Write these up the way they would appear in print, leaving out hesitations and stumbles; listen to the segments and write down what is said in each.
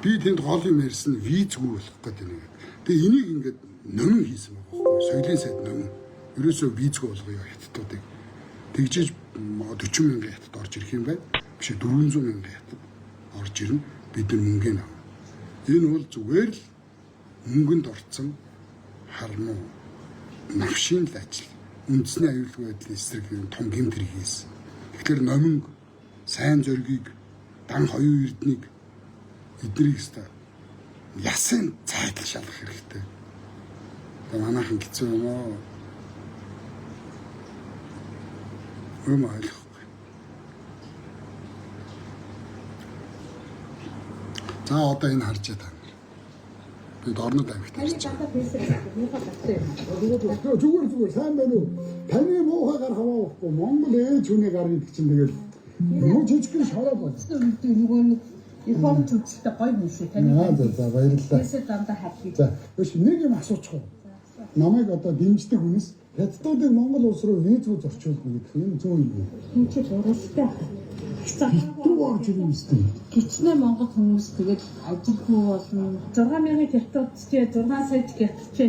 Би тэнд гол юм ярьсан визгүй болох гэдэг нэг. Тэгээ энийг ингээд номин хийсэн байгаа байхгүй. Соёлын сайд номин. Ерөөсөө визгүй болгоё хятадуудыг. Тэгжиж 40 мянган хятад орж ирэх юм байна. Биш 400 мянган хятад орж ирнэ. Бид нар мөнгөний авна. Энэ бол зүгээр л мөнгөнд орцсон хармуу навшийн л ажил. Үндэсний аюулгүй байдлын эсрэг том гэмтэр хийсэн. Тэгэхээр номин сайн зоригийг дан хоёрын эрднийг эднийг өстой ясын цайдл шалгах хэрэгтэй. Манайхан хэцүү юм аа. Юм ойлгохгүй. За одоо энэ харж байгаа. Бид орнод амигтай ирж байгаа. Зүгээр сайн байна уу? Таны муухайгаар хамаахгүй Монгол ээж хүний гар идэх чинь тэгэл юу жижигхэн шороо бол. Нөгөө нэг их орч үзэлтэй гоё юм шүү таны. За баярлалаа. Тэсээ дандаа хатчих. За биш нэг юм асуучих уу? Намайг одоо дэмждэг хүнс хятадуудыг Монгол улс руу визгүй зорчуулна гэдэг энэ зөв юм уу? Энд чи буруутай. Хятад орж ирнэ үстэй. Гичнээ Монгол хүмүүс тэгээд ажилгүй болно. 6000 хятад чи 6 сая хятад чи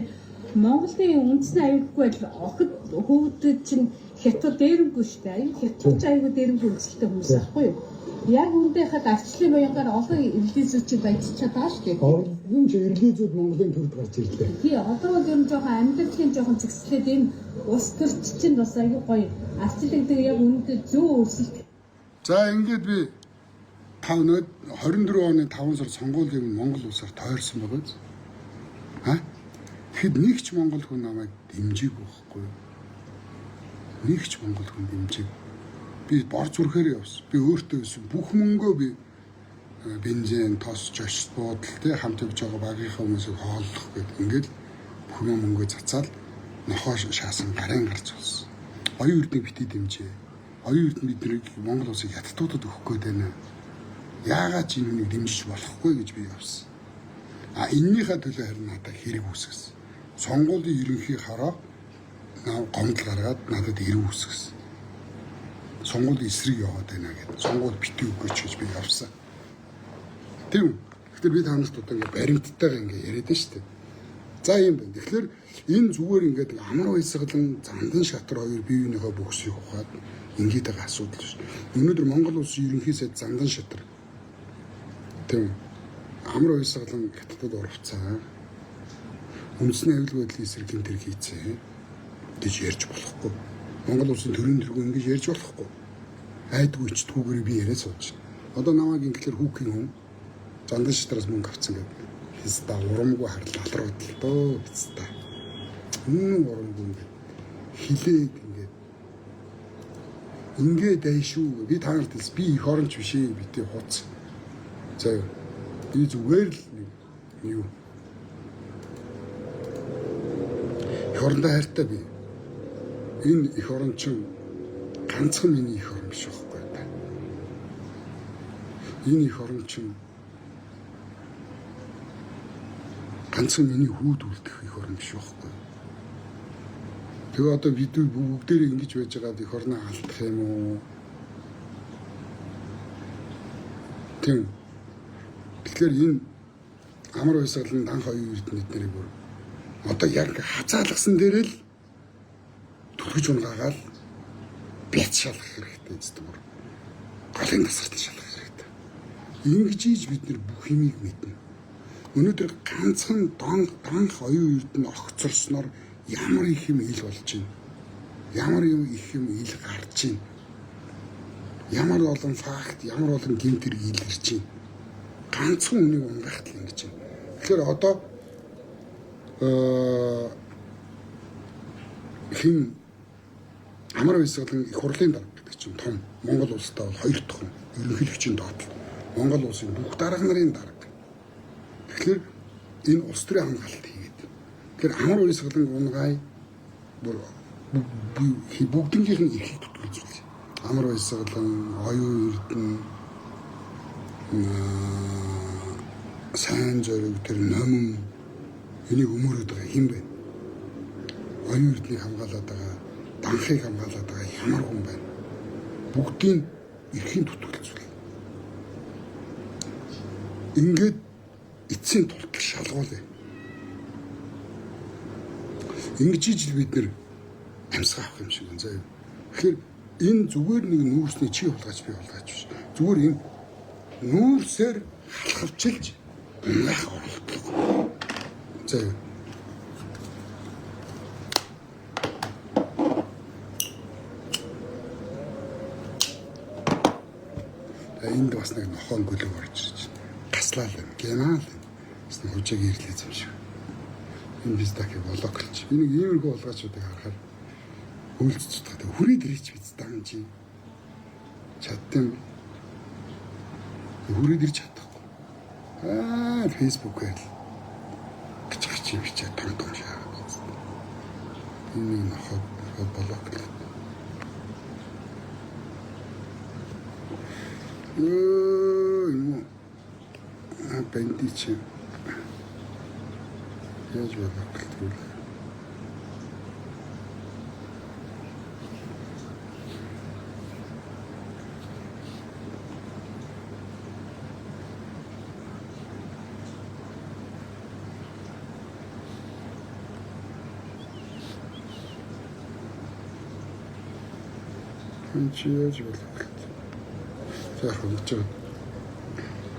Монголын үндэсний аюулгүй байдал охид хөвдөд чинь хятад дээрэмгүй шүү дээ. Энэ хятад аюулгүй дээрэмгүй үндэстэй хүмүүс аахгүй юу? Яг үүндээ хад арчлын буянгаар олон релизүүчийг баяжчаад байгаа шүү дээ. Энэ ч релизүүд Монголын төрд гарч ирлээ. Тий, одоо бол юм жоохон амьдралын жоохон зэгслээд энэ ус төрч чинь бас аюу гоё. Арчлагддаг яг үүндээ зөө өсөлт. За ингээд би 24 оны 5 сар сонгуулийн Монгол улсаар тойрсон байгаа биз? Ха? Тэгэхэд нэг ч Монгол хүн намайг дэмжиж байхгүй. Нэг ч Монгол хүн дэмжиж. Би бор зүрхээр явсан. Би өөртөө байсан. Бүх мөнгөө би бензин, тос, жошт буудал тэ хамт явж байгаа багийнхаа хүмүүсийг хооллох гэдэг. Ингээд бүх мөнгөө цацаал нохоо шаасан гарын гарч болсон. Оюун эрднийг бити дэмжээ. Оюун эрдэнэ биднийг Монгол улсыг хятадуудад өгөх гээд байна. Яагаад ч энэ хүнийг дэмжиж болохгүй гэж би явсан. Эннийхээ төлөө харин надад хэрэг үүсгэсэн. Сонгуулийн ерөнхий хараа гомдол гаргаад надад хэрэг үүсгэсэн. Сонгуулийн эсрэг яваад байна гэдэг. Сонгуул бити өгөөч гэж би явсан. Тийм. Тэгэхээр би танаас одоо ингээ баримттайгаа ингээ яриад байна шүү дээ. За юм байна. Тэгэхээр энэ зүгээр ингээд амар баясгалан зандан шатар хоёр бие биенийхээ бөхсийг ухаад ингээд байгаа асуудал шүү. Өнөөдөр Монгол улсын ерөнхий сайд зандан шатар. Тийм. Амар баясгалан хятадд орвцаа. Үндэсний аюулгүй байдлын эсрэг гэмтэр хийцээ. Гэж ярьж болохгүй. Монгол улсын төрийн тэргүүн ингэж ярьж болохгүй. Айдгүй ч түүгээр би яриад сууж. Одоо намайг ингээр хүүхийн хүн зандан шатраас мөнгө авцсан гэдэг. Хэвста урамгүй харлал алрууд л дөө хэвста. Урамгүй ингээд хилээд ингээд айшгүй би та нарт би их оронч биш ээ битээ хуц. За би зүгээр л юу их орондоо хайртай би. Энэ их орон чинь ганцхан миний их орон биш байхгүй та. Энэ их орон чинь ганцхан миний хүүд үлдэх их орон биш байхгүй. Тэгээ одоо бид бүгдээрээ ингэж байж байгаад их орноо алдах юм уу? Тийм. Тэгэхээр энэ амар баясгалан дан хоёрын эрдэнэт нарыг бүр одоо яг хазаалгасан дээрээ л түлхэж унгаагаал бяц шалгах хэрэгтэй гэдэг юм. Голын тасгартыг шалгах хэрэгтэй. Ингэж ийж бид нар бүх юмыг мэднэ. Өнөөдөр ганцхан дан хоёрын эрдэнэ огцорсноор ямар их юм ил болж байна. Ямар их юм ил гарч байна. Ямар олон факт, ямар олон гэмтэр илэрч байна. Ганцхан үнийг унгаахт л ингэж байна. Тэгэхээр одоо хин амар баясгалан их хурлын дарга гэдэг чинь том Монгол улстай бол хоёр дахь ерөнхийлөгчийн доотлол. Монгол улсын бүх дарга нарын дарга. Тэгэхээр энэ улс төрийн хамгаалалт хийгээд. Тэгэхээр амар баясгалан унгай бүгднгийнх нь эрхийг төтгөлзүүлээ. Амар баясгалан оюун эрдэнэ сайн зориг тэр номин энийг өмөрөд байгаа хин бэ? Оюун эрднийг хамгаалаад байгаа, данхыг хамгаалаад байгаа ямар хүн байна? Бүгдийн эрхийн төтгөлзүүл. Ингээд эцсийн тултал шалгуулъя. Ингэж ижил бид нэр амьсгаа авах юм шиг байна заа юу. Тэгэхээр энэ зүгээр нэг нүүрсний чи хулгайч би хулгайч биш. Зүгээр энэ нүүрсээр халахвчилж унах орлого. За юу. Энд бас нэг нохоон гөлөг орж ирж байна. Гаслаа л юм, генаа л юм. Бас нэг хужааг ирлээ юм шиг. Энэ бистаки блоклж. Энийг иймэрхүү болгоочдыг харахаар үйлцэж байгаа. Хүрээд ирээч биз дан чи. Чадсан. Хүрээд ирж чадахгүй. Facebook-ээр гिच юм чи том шаа. Энэ нохоо блоклж. Юм бандич яаж болов вэ? Чи яаж болов вэ? Яг хөвж байгаа.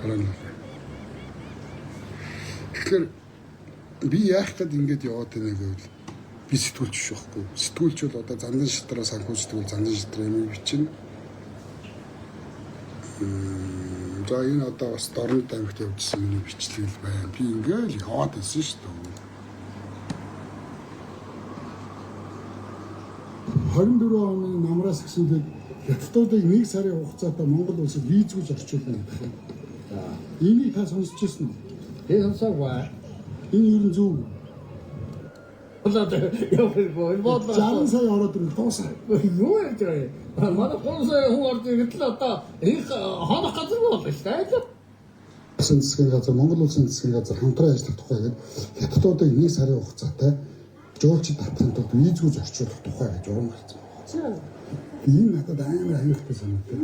Харин. Тэгэхээр би яах гээд ингэж яваад байна гэвэл би сэтгүүлч биш байхгүй. Сэтгүүлч бол одоо зандан шитраа санхүүждэг бол зандан шитраа юм бичнэ. За энэ одоо бас дорнод аймагт явуулсан миний бичлэг л байна. Би ингээл яваад байсан шүү дээ. 24 оны намраас гисэндээ хятадуудыг 1 сарын хугацаатай Монгол улсад визгүйж орчуулна гэх юм. Энийг та сонсч ирсэн үү? Тэгээ сонсоогүй. Энэ юу зөв? Одоо явахгүй бодлоо. 60 сая ороод ирэх дуусаа. Юу ярьж байгаа юм? Манай 3 сая хүн орж ирэхэд л одоо их хонох газар боллоо шүү дээ. Улсын засгийн газар, Монгол улсын засгийн газар хамтран ажиллах тухай гэдэг хятадуудыг 1 сарын хугацаатай жуулчид татахын тулд визгүйж орчуулах тухай гэж урам гаргасан. Энэ надад амар аюултай санагдав.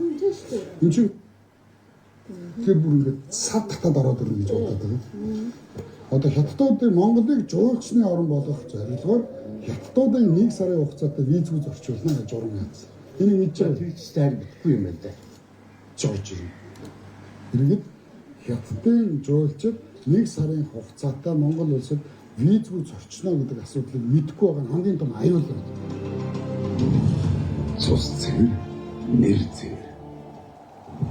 Энэ чинь тэр бүр ингээд сад татаад ороод ирнэ гэж бодоод байгаа. Одоо хятадуудыг Монголыг жуулчны орн болгох зорилгоор хятадуудыг 1 сарын хугацаатай визгүйж орчуулна гэж урам гаргасан. Энийг мэдж байгаа Твиттерээр битгэхгүй юм байна да. жуулч юм. Иргэд хятадын жуулчид 1 сарын хугацаатай Монгол улсад визгүй зорчно гэдэг асуудлыг мэдэхгүй байгаа нь хамгийн том аюул байна. Цус цэвэр, нэр цэвэр.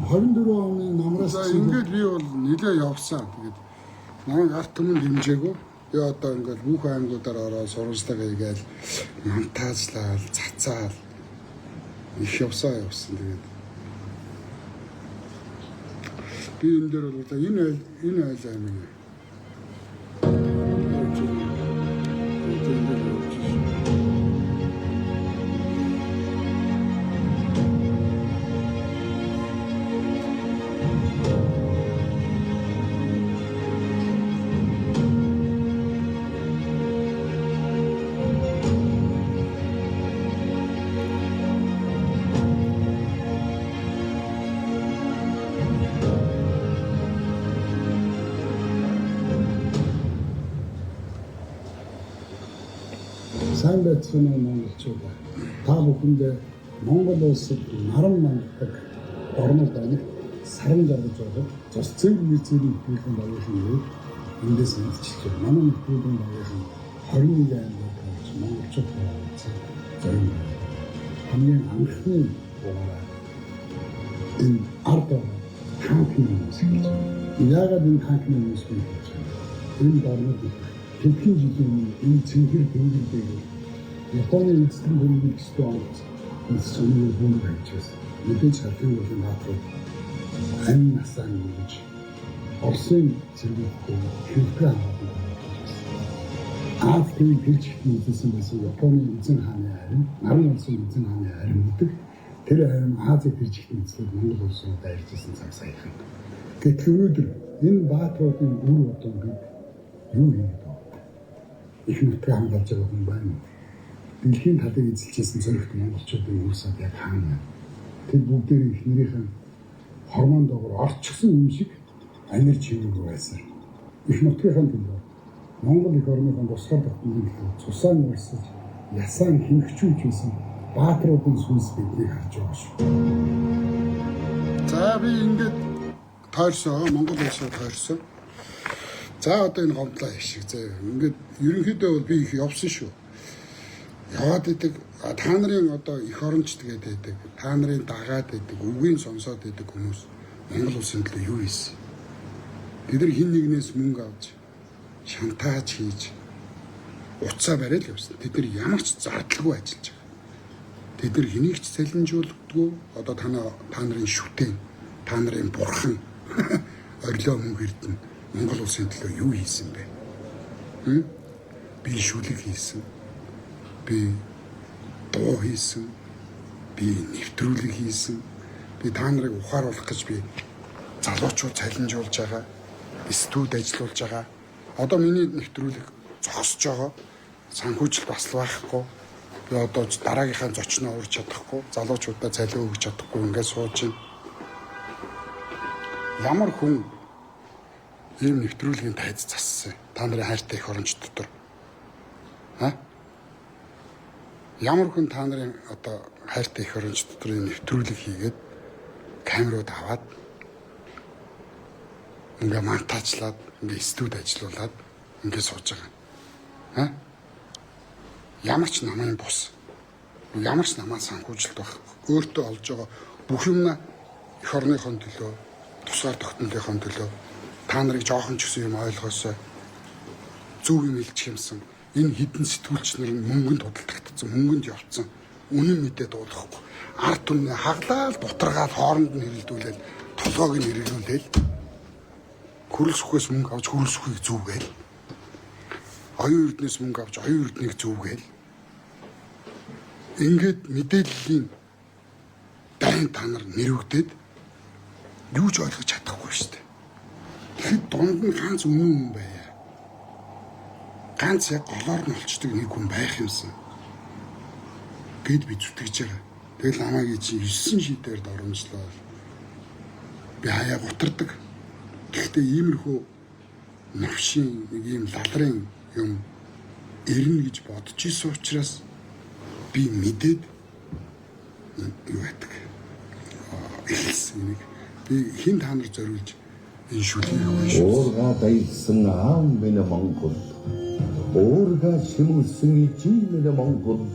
24 оны намраас ингээд би бол нэлээ явсан. Тэгээд намайг арт түмэн дэмжээгөө. Би одоо ингээд бүх аймагуудаар ороод сургалтаа хийгээл монтажлал, цацаал их явсан. Тэгээд би энэ дээр бол энэ айл аймаг. Сайн байцгаана уу монголчууд. Та бүхэндээ Монгол улсад наран манддаг орнууд байна. Саран жаргаж байгаа. Цус цэвэр визийн төлөвлөсөн байгууллагын эндээс мэдчилж байна. Манай нөхрийн байгууллага 21 аймагт монголчууд байсан. Зарим хамгийн анхны байгууллага энэ ард хаанхны хүмүүс гэж байна. Яагаад энэ хаанхны хүмүүс гэж байна? Энэ орнууд хэдхэн жилийн энэ цэнхэр дөнгөлтэй Японы эзлэн хөрөнгө өсөлтөд онц сонио хөрөнгө хайчсан. Мэдээж хатын болон баатрууд ань насаа нэгж Оросын зэрэгтэй хөрөнгө аваад Африкийн дэлгэцийн эзэн байсан Японы эзэн хааны харин наран улсын эзэн хааны харин гэдэг тэр харин Азийн дэлгэцийн эзэн Монгол улсыг дайрчсан цаг саяхан. Гэтэл өнөөдөр энэ баатруудын үр удам бид юу хийгээд байна? Их нүтрэ хамгаалж байгаа хүн байна. Дэлхийн талыг эзэлжсэн зоригт монголчуудын үйлсад яг хаана. Тэр бүгдээ эхнэрийнхэн хормон доогоор орчихсон юм шиг анир чимэг байсан. их нутгийн төлөө Монгол их орныхон тусгаар тогтнолын төлөө цусаан барьсаж ясаан хэмхчүүлж байсан баатруудын сүнс биднийг харж байгаа шүү. За би ингээд тойрсон Монгол улсаа тойрсон. За одоо энэ гомдлоо хийшиг заяа. Ингээд ерөнхийдөө бол би их явсан шүү. Яваад идэг та нарын одоо их оронч тэгээд байдаг. Та нарын дагаад байдаг, үгийн сонсоод байдаг хүмүүс Монгол улсын төлөө юу хийсэн? Бид нар хин нэгнээс мөнгө авч шантааж хийж уцаа бариад л явсан. Тэд нар ямар ч зардалгүй ажиллаж байгаа. Тэд нар хэнийг ч цалинжуулдаггүй. Одоо та нарын шүтэн, та нарын бурхан орилоо мөнгө эрдэнэ. Монгол улсын төлөө юу хийсэн бэ? Би шүлэг хийсэн. Би дуу хийсэн. Би нэвтрүүлэг хийсэн. Би та нарыг ухааруулах гэж би залуучууд цалинжуулж байгаа. Студ ажиллуулж байгаа. Одоо миний нэвтрүүлэг зогсож байгаа. Санхүүжилт бас байхгүй. Би одоо дараагийнхаа зочноо урьж чадахгүй. Залуучуудаа цалин өгч чадахгүй ингээд сууж байна. Ямар хүн ийм нэвтрүүлгийн тайз зассан. Та нарын хайртай их оронч дотор. Ямар хүн та нарын одоо хайртай их оронч дотор ийм нэвтрүүлэг хийгээд камерууд аваад ингээ монтажлаад ингээ студ ажиллуулад ингээ сууж байгаа. Ямар ч намын бус. Ямар ч намаа санхүүжилт байх. Өөртөө олж байгаа бүх юмна их орныхон төлөө, тусгаар тогтнолынхон төлөө та нарыг жоохон ч гэсэн юм ойлгосоо зөв юм хэлчих юмсан. Энэ хідэн сэтгүүлч нар мөнгөнд худалдагдсан, мөнгөнд явцсан. Үнэн мэдээ дуулахгүй. Ард түмний хаглаад, бутаргаад хооронд нь хэрэлдүүлээд толгойг нь хэрэглүүлээл. Хөрөлсөхөөс мөнгө авч хөрөлсөхийг зүвгээл. Оюун эрднээс мөнгө авч оюун эрднийг зүвгээл. Ингээд мэдээллийн дайн та нар нэрвэгдээд юу ч ойлгож чадахгүй шүү дээ. Тэгэхэд дунд нь ганц үнэн хүн байя. Ганц яг голоор нь олчдаг нэг хүн байх юмсан. Гэд би зүтгэж байгаа. Тэгэл намайг чи 9 шидээр доромжлоо. Би хаяа гутардаг. Гэхдээ иймэрхүү навшин нэг юм лалрын юм ирнэ гэж бодож исэн учраас би мэдээд юу байдаг. Эхэлсэн нэг би хин та нар зориулж энэ шүлгийг өгсөн. Уурга дайсан аам минь Монгол. Уурга шимүүлсэн ижи минь Монгол.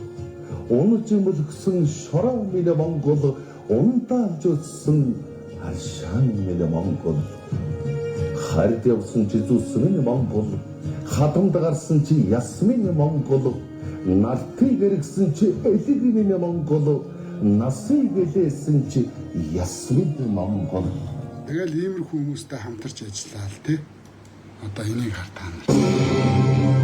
Унаж мөлгсөн шороо минь Монгол. Унтаалж өссөн аршаан минь Монгол. Хард явсан чи зүс минь Монгол. Хадамд гарсан чи яс минь Монгол. Нартыг эргэсэн чи элэг минь Монгол. Насыг гэлээсэн чи яс минь Монгол. Тэгэл иймэрхүү хүмүүстэй хамтарч ажиллаа л тий. Одоо энийг хар та нар.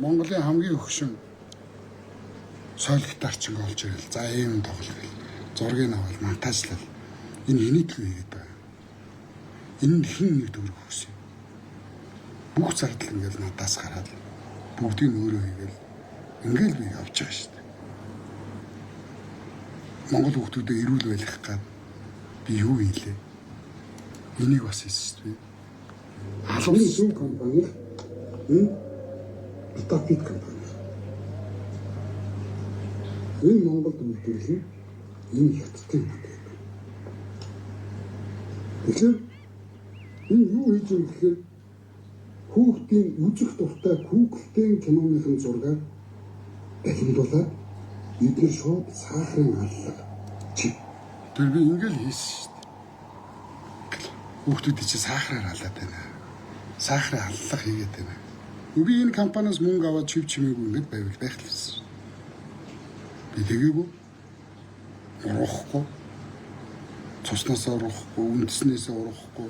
Монголын хамгийн өгшин соёл гитарчин олж ирэл. За ийм тоглол. Зургийг аваад монтажлал. Энэ хэний төлөө хийгээд байгаа. Энэ нь хин нэг төгрөг өгсөн. Бүх зардал ингээл надаас гараад бүгдийг нь өөрөө хийгээл ингээл би явж байгаа шүү дээ. Монгол хүмүүстэй эрүүл байх гад би юу хийлээ? Энийг бас хийсэн шүү дээ. Албан зүүн компани Статит компани. Энэ Монголд үйлдвэрлэн энэ хятадын модель. Тэгэхээр энэ юу хийж юм гэхээр хүүхдийн үзэх дуртай Google-ийн киноныхын зургаар дахимдуулаад эдгээр шууд сахарын аллага чиг. Тэр би ингээл хийсэн шүү дээ. Хүүхдүүд чи сахараар алаад байна. Сахарын аллага хийгээд байна. Би энэ компаниас мөнгө аваад чив чимээгүй ингэж байвал байх л байсан. Би тэгээгүй. Урахгүй. Цуснаас урахгүй, үндэснээс урахгүй.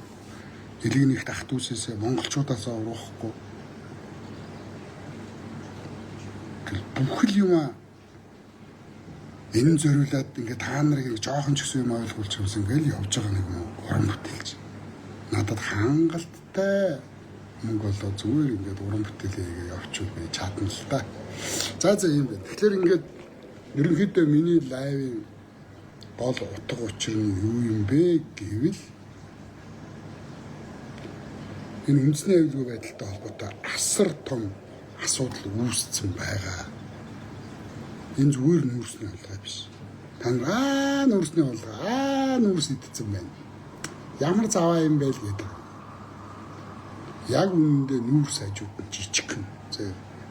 Илгэнийх ах дүүсээс монголчуудаас урахгүй. Бүх л юм энэ зориулаад ингээ та нарыг жоохон ч гэсэн юм ойлгуулж юмсан ингээл явж байгаа нэг юм уран бүтээлч. надад хангалттай мөнгө болоо зүгээр ингээд уран бүтээлээ явуучвал би чадна л та. За ийм байна. Тэгэхээр ингээд ерөнхийдөө миний лайвын гол утга учир нь юу юм бэ гэвэл энэ үндэсний аюулгүй байдалтай холбоотой асар том асуудал үүссэн байгаа. Энэ зүгээр нүүрсний холгой биш. Тань нүүрсний холгой нүүрс идсэн байна. Ямар заваа юм бэ л гэдэг. Яг үнэндээ нүүрс хажууд нь жижигхэн.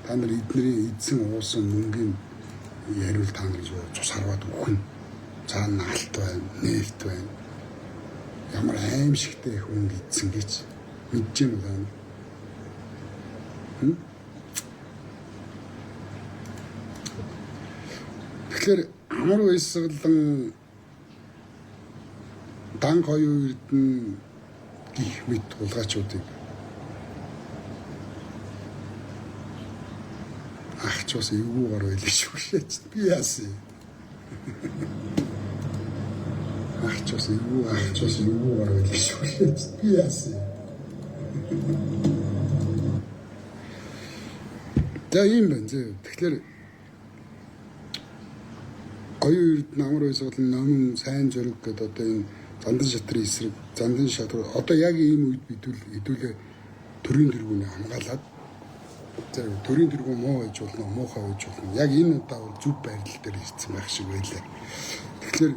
Та нар эднэрийн эзэн уусан мөнгөний яриул та нар цус харваад өгнө. Цаана алт байна, нээлт байна. Ямар аимшигтэй хүн эзэн гэж мэдж юм байна. Тэгэхээр амар баясгалан дан хоёрын эрдэнэ гих мэд улгаачуудыг ах ч бас эвгүүгээр байлж шүлээч. Би яасан. Ах ч бас эвгүүгээр байлж шүлээч. Би яасан. За ийм байна. Тэгэхээр оюун эрдэнэ амар баясгалан номын сайн зориг гэдэг одоо энэ зандан шатрын эсрэг зандан шатар одоо яг ийм үед хэдүүлээ төрийн тэргүүний хамгаалаад төрийн тэргүүн муу байж болно муухай байж болно яг энэ удаа бол зөв байрлал дээр ирсэн байх шиг байлаа. Тэгэхээр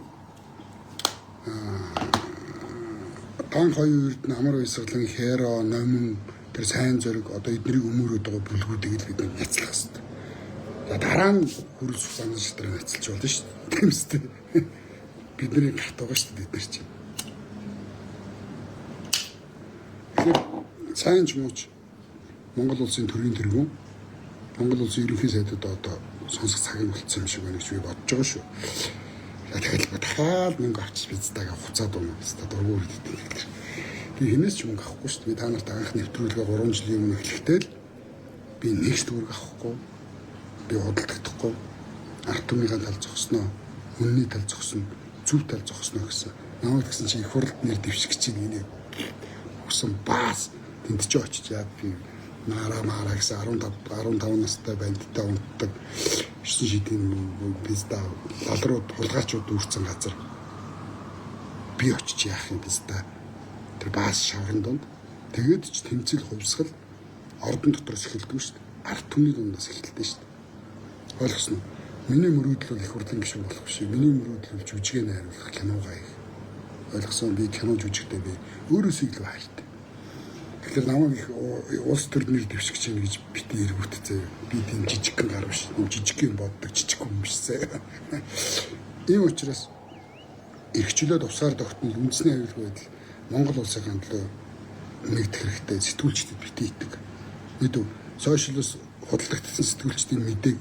дан хоёрын эрдэнэ амар баясгалан хэро номин тэр сайн зориг одоо эднийг өмөрөөд байгаа бүлгүүдийг л бид няцлах хэрэгтэй. За дараа нь хөрөлж зандан шатрыг няцлж болно шүү дээ. Тийм үстэй. Бидний гарт байгаа шүү дээ бид нар чинь. Тэгэхээр сайн ч мууч Монгол улсын төрийн тэргүүн Монгол улсын ерөнхий сайдад одоо сонсох цаг нь болцсон юм шиг байна гэж би бодож байгаа шүү. Тэгэхээр дахиад мөнгө авчиж бидтэйгээ хуцаад унаа хэвээр дургуур хийдэг. Би хинээс ч мөнгө авахгүй шүү дээ. Би та нарт анх нэвтрүүлгээ 3 жилийн өмнө эхлэхдээ л би нэгч төгрөг авахгүй. Би худалдахгүй. Ард түмнийхээ тал зогсноо, үнний тал зогсно, зөв тал зогсно гэсэн. Намайг гэсэн чи их хурлд нэр дэвших чинь энийг хүсэн баас тэнд ч очиж яа би мара гэсэн 15 настай бандтай унтдаг 9 шидийн писта лалрууд хулгайчууд үрцэн газар би очиж яах юм писта тэр баас шаврын донд тэгээд ч тэмцэл хувьсгал ордон дотроос эхэлдэг шүү дээ. Ард түмний дундаас эхэлдэг шүү дээ. Ойлгосноо? Миний мөрөөдөл их хурлын гишүүн болох биш. Миний мөрөөдөл жүжигээ найруулах киногаа их. Ойлгосон би кино жүжигтэй би өөрөөсөө илүү хайртай. Тэгэхээр намайг их улс төрнөр дэвшигч юм гэж бити эргүүтцээ. Би тийм жижигхэн гар биш. Тийм жижигхэн боддог жижиг хүн бишсэ. Ийм учраас эрхчлөөд усаар тогтнол үндэсний аюулгүй байдал Монгол улсын хандлага нэгдэх хэрэгтэй сэтгүүлчдэд бити идэг. Мэдв сошиалс худалдагдсан сэтгүүлчдийн мэдээг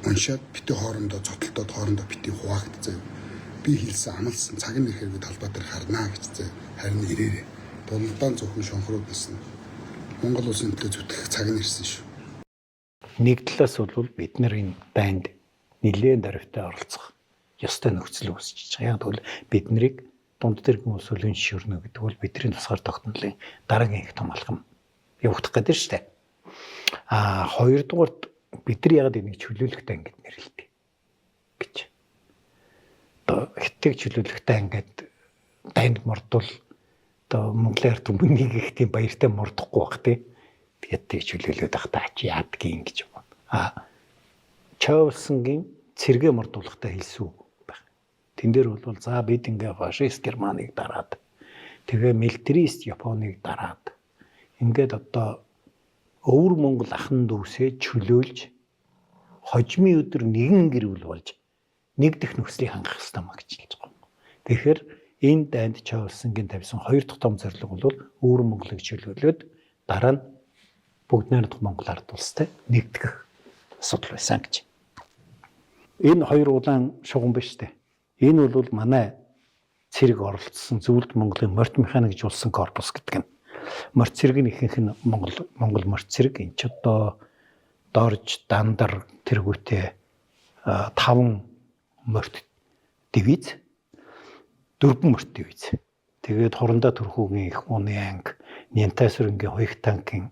уншаад бити хоорондоо цотолтоод хоорондоо бити хуваагд заяа. Би хэлсэн амлсан цаг нэр хэрэг талбай дээр харнаа гэж заяа. Харин ирээрээ. Дулаан зөвхөн шонхрууд байсан. Монгол улсын төлөө зүтгэх цаг нэрсэн шүү. Нэг талаас бол бид нарын дайнд нэлээд даривтай оролцох ёстой нөхцөл үүсэж байгаа. Яг тэгвэл бид нарыг дунд тэргүүн улс үлийн ширнэ гэдэг бол бидний тусгаар тогтнолын дараагийн их том алхам явагдах гэдэг шүү дээ. Хоёрдугаарт бид нар ягаад энийг чөлөөлөхтэй ингэж нэрлэдэг гэж. Одоо хиттэг чөлөөлөхтэй ингэж дайнд мордвол одоо Монголын ард түмнийг их тийм баяртай мордохгүй бах тий. Тэгээд тэг чөлөөлөд байх таа чи яадгийн гэж байна. Чоулсангийн цэргээ мордуулахтай хэлсүү байх. Тэн дээр бол за бид ингээ фашист Германыг дараад тэгээ милитарист Японыг дараад ингээд одоо өвөр Монгол ахын дүүсээ чөлөөлж хожмын өдөр нэгэн гэрүүл болж нэгдэх нөхцөлийг хангах хэрэгтэй маа гэж хэлж байгаа. Тэгэхээр энэ дайнд Чоулсангийн тавьсан хоёр дахь том зорилго бол өвөр Монголыг чөлөөлөөд дараа нь бүгд найрамдах Монгол ард улстай нэгдэх асуудал байсан гэж. Энэ хоёр улаан шугам биш үү? Энэ бол манай цэрэг оролцсон зөвлөлт Монголын морьт механик жуулсан корпус гэдэг нь. Морьт цэргийн ихэнх нь Монгол морьт цэрэг энэ ч одоо Дорж, Дандар тэргүүтээ 5 морьт дивиз, 4 морьт дивиз. Тэгээд хорондоо төрхүүгийн их ууны анги, Нянтайсүрэнгийн хоёрт танкийн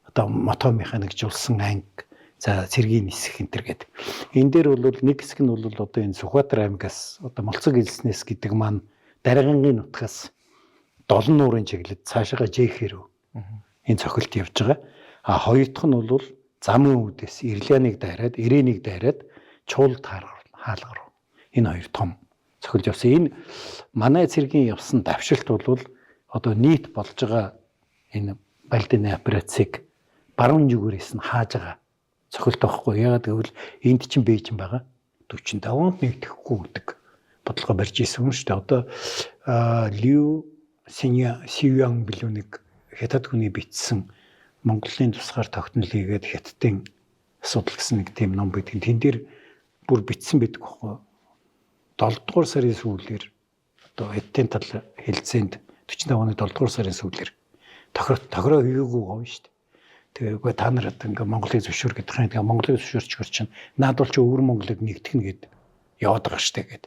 одоо мото механикжуулсан анги, за цэргийн нисэх энэ төр гэдэг. Энэ дээр бол нэг хэсэг нь бол одоо энэ Сүхбаатар аймгаас одоо Молцог элснээс гэдэг маань Даргангийн нутгаас Долон нуурын чиглэлд цаашаа Жэхэрөө энэ цохилт явж байгаа. А хоёр дахь нь бол замын үүдээс Ирляныг дайраад, Ирээнийг дайраад Чуулд хаалгаар. Энэ хоёр том цохилж явсан. Энэ манай цэргийн явсан давшилт бол одоо нийт болж байгаа энэ Балдины операцийг баруун зүгээрээс нь хааж байгаа цохилт байхгүй. Яагаад гэвэл энд чинь Бээжин байгаа. 45 онд нэгдэхгүй гэдэг бодлого барьж ирсэн юм шүү дээ. Одоо Лю Синьян билүү нэг хятад хүний бичсэн Монголын тусгаар тогтнол хийгээд хятадын асуудал гэсэн нэг тийм ном байдаг. Тэн дээр бүр бичсэн байдаг байхгүй. 7 дугаар сарын сүүлээр одоо эдийн тал хэлцээнд 45 оны 7 дугаар сарын сүүлээр тохироо хийгээгүй гоё шүү дээ. Тэгээ үгүй та нар одоо ингээ Монголыг зөвшөөр гэдэг юм. Тэгээ Монголыг зөвшөөрчгөр чинь наад бол ч өвөр Монголыг нэгтгэх нь гэд яваад байгаа шүү дээ гэд.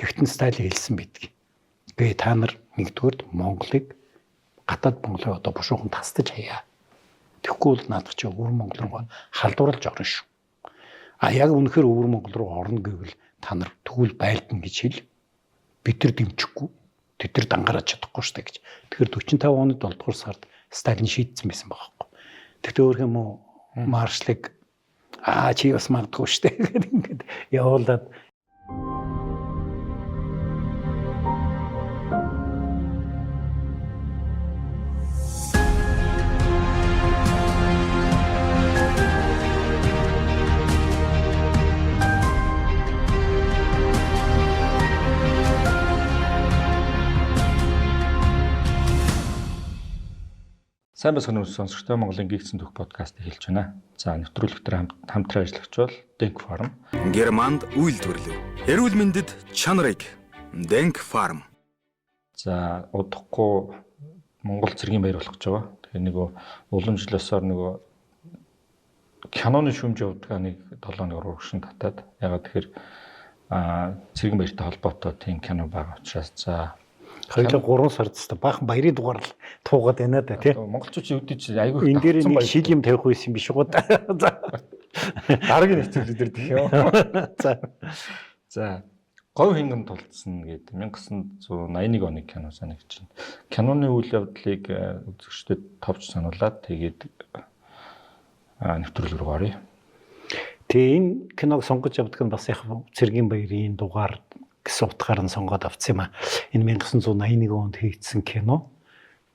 Тэгтэн стайл хэлсэн байдаг. Тэгээ та нар нэгдүгээрд Монголыг гадаад Монголыг одоо бушуухан тасдаж хаяа. Тэгэхгүй бол наадах чи өвөр Монгол руу халдварлаж орно шүү. А яг үнэхээр өвөр Монгол руу орно гэвэл та нар тэгвэл байлдан гэж хэл. Бид нар дэмжихгүй. Тэд нар дангараад чадахгүй шүү дээ гэж. Тэгэхээр 45 оны 7 дугаар сард Сталин шийдсэн байсан байхгүй. Тэгтээ өөр юм уу маршлыг чи бас магадгүй шүү дээ гэдэг ингээд явуулаад Сайн байна уу сонсогчдоо, Монголын гигцэн дөх подкастыг хэлж байна. За нэвтрүүлэгтэр хамтран ажиллагч бол Denk Farm. Германд үйлдвэрлэв. Эрүүл мэндэд чанарыг Denk Farm. За удахгүй Монгол цэргийн баяр болох гэж байгаа. Тэгэхээр нөгөө уламжлалсаар нөгөө киноны шүмж явуулдаг нэг 7 оны урагшин татаад. Ягаад тэгэхээр цэргийн баяртай холбоотой тийм кино байгаа учраас за хоёулаа 3 сард тест баахан баярын дугаар л туугаад байна да тий. Монголчууд өвдөж айгүй энэ дээр нэг шил юм тавих байсан биш уу да. За. Дараагийн нэвтрүүлгээр гэх юм. За. Говь хингэн тулцсан гэдэг 1981 оны кино санагч байна. Киноны үйл явдлыг үзэгчдэд товч сануулад тэгээд нэвтрүүлэг рүү оръё. Тэгээ энэ киног сонгож явдаг нь бас яг цэргийн баярын дугаар гэсэн утгаар нь сонгоод авсан юм а. Энэ 1981 онд хийгдсэн кино.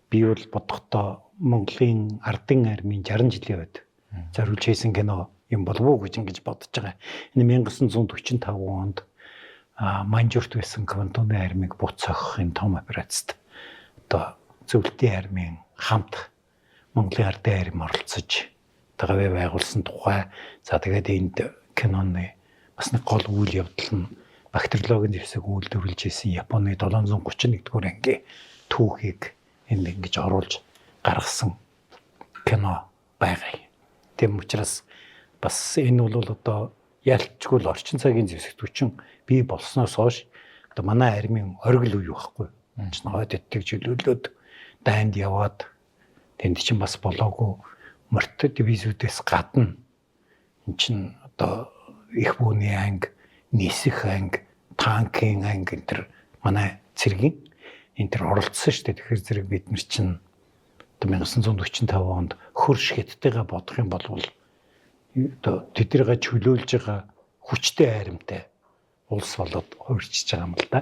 Би бол бодохдоо Монголын ардын армийн 60 жилийн үед зориулж хийсэн кино юм болов уу гэж ингэж бодож байгаа. Энэ 1945 онд Манжурт байсан Квантуны армийг буцаах энэ том операцид одоо зөвлөлтийн армийн хамт Монголын ардын арми оролцож тагаваа байгуулсан тухай. За тэгээд энд киноны бас нэг гол үйл явдал нь бактериологийн зэвсэг үйлдвэрлэж исэн Японы 731-р ангийн түүхийг энд ингэж оруулж гаргасан кино байгаа. Тэм учраас бас энэ бол одоо ялчгүй л орчин цагийн зэвсэг түчин бий болсноос хойш одоо манай армийн оргил үе байхгүй. Энд чинь хойд эддэг чөлөөлөд дайнд яваад тэнд чинь бас болоогүй морт дивизиудээс гадна эн чинь одоо их бөөний анги, нисэх анги, танкийн анги энэ төр манай цэргийн энэ төр оролцсон шүү дээ. Тэгэхээр зэрэг бид нар чинь 1945 онд хөрш хятадтайгаа бодох юм бол одоо тэднийгээ чөлөөлж байгаа хүчтэй айрамтай улс болоод хувирчиж байгаа юм л да.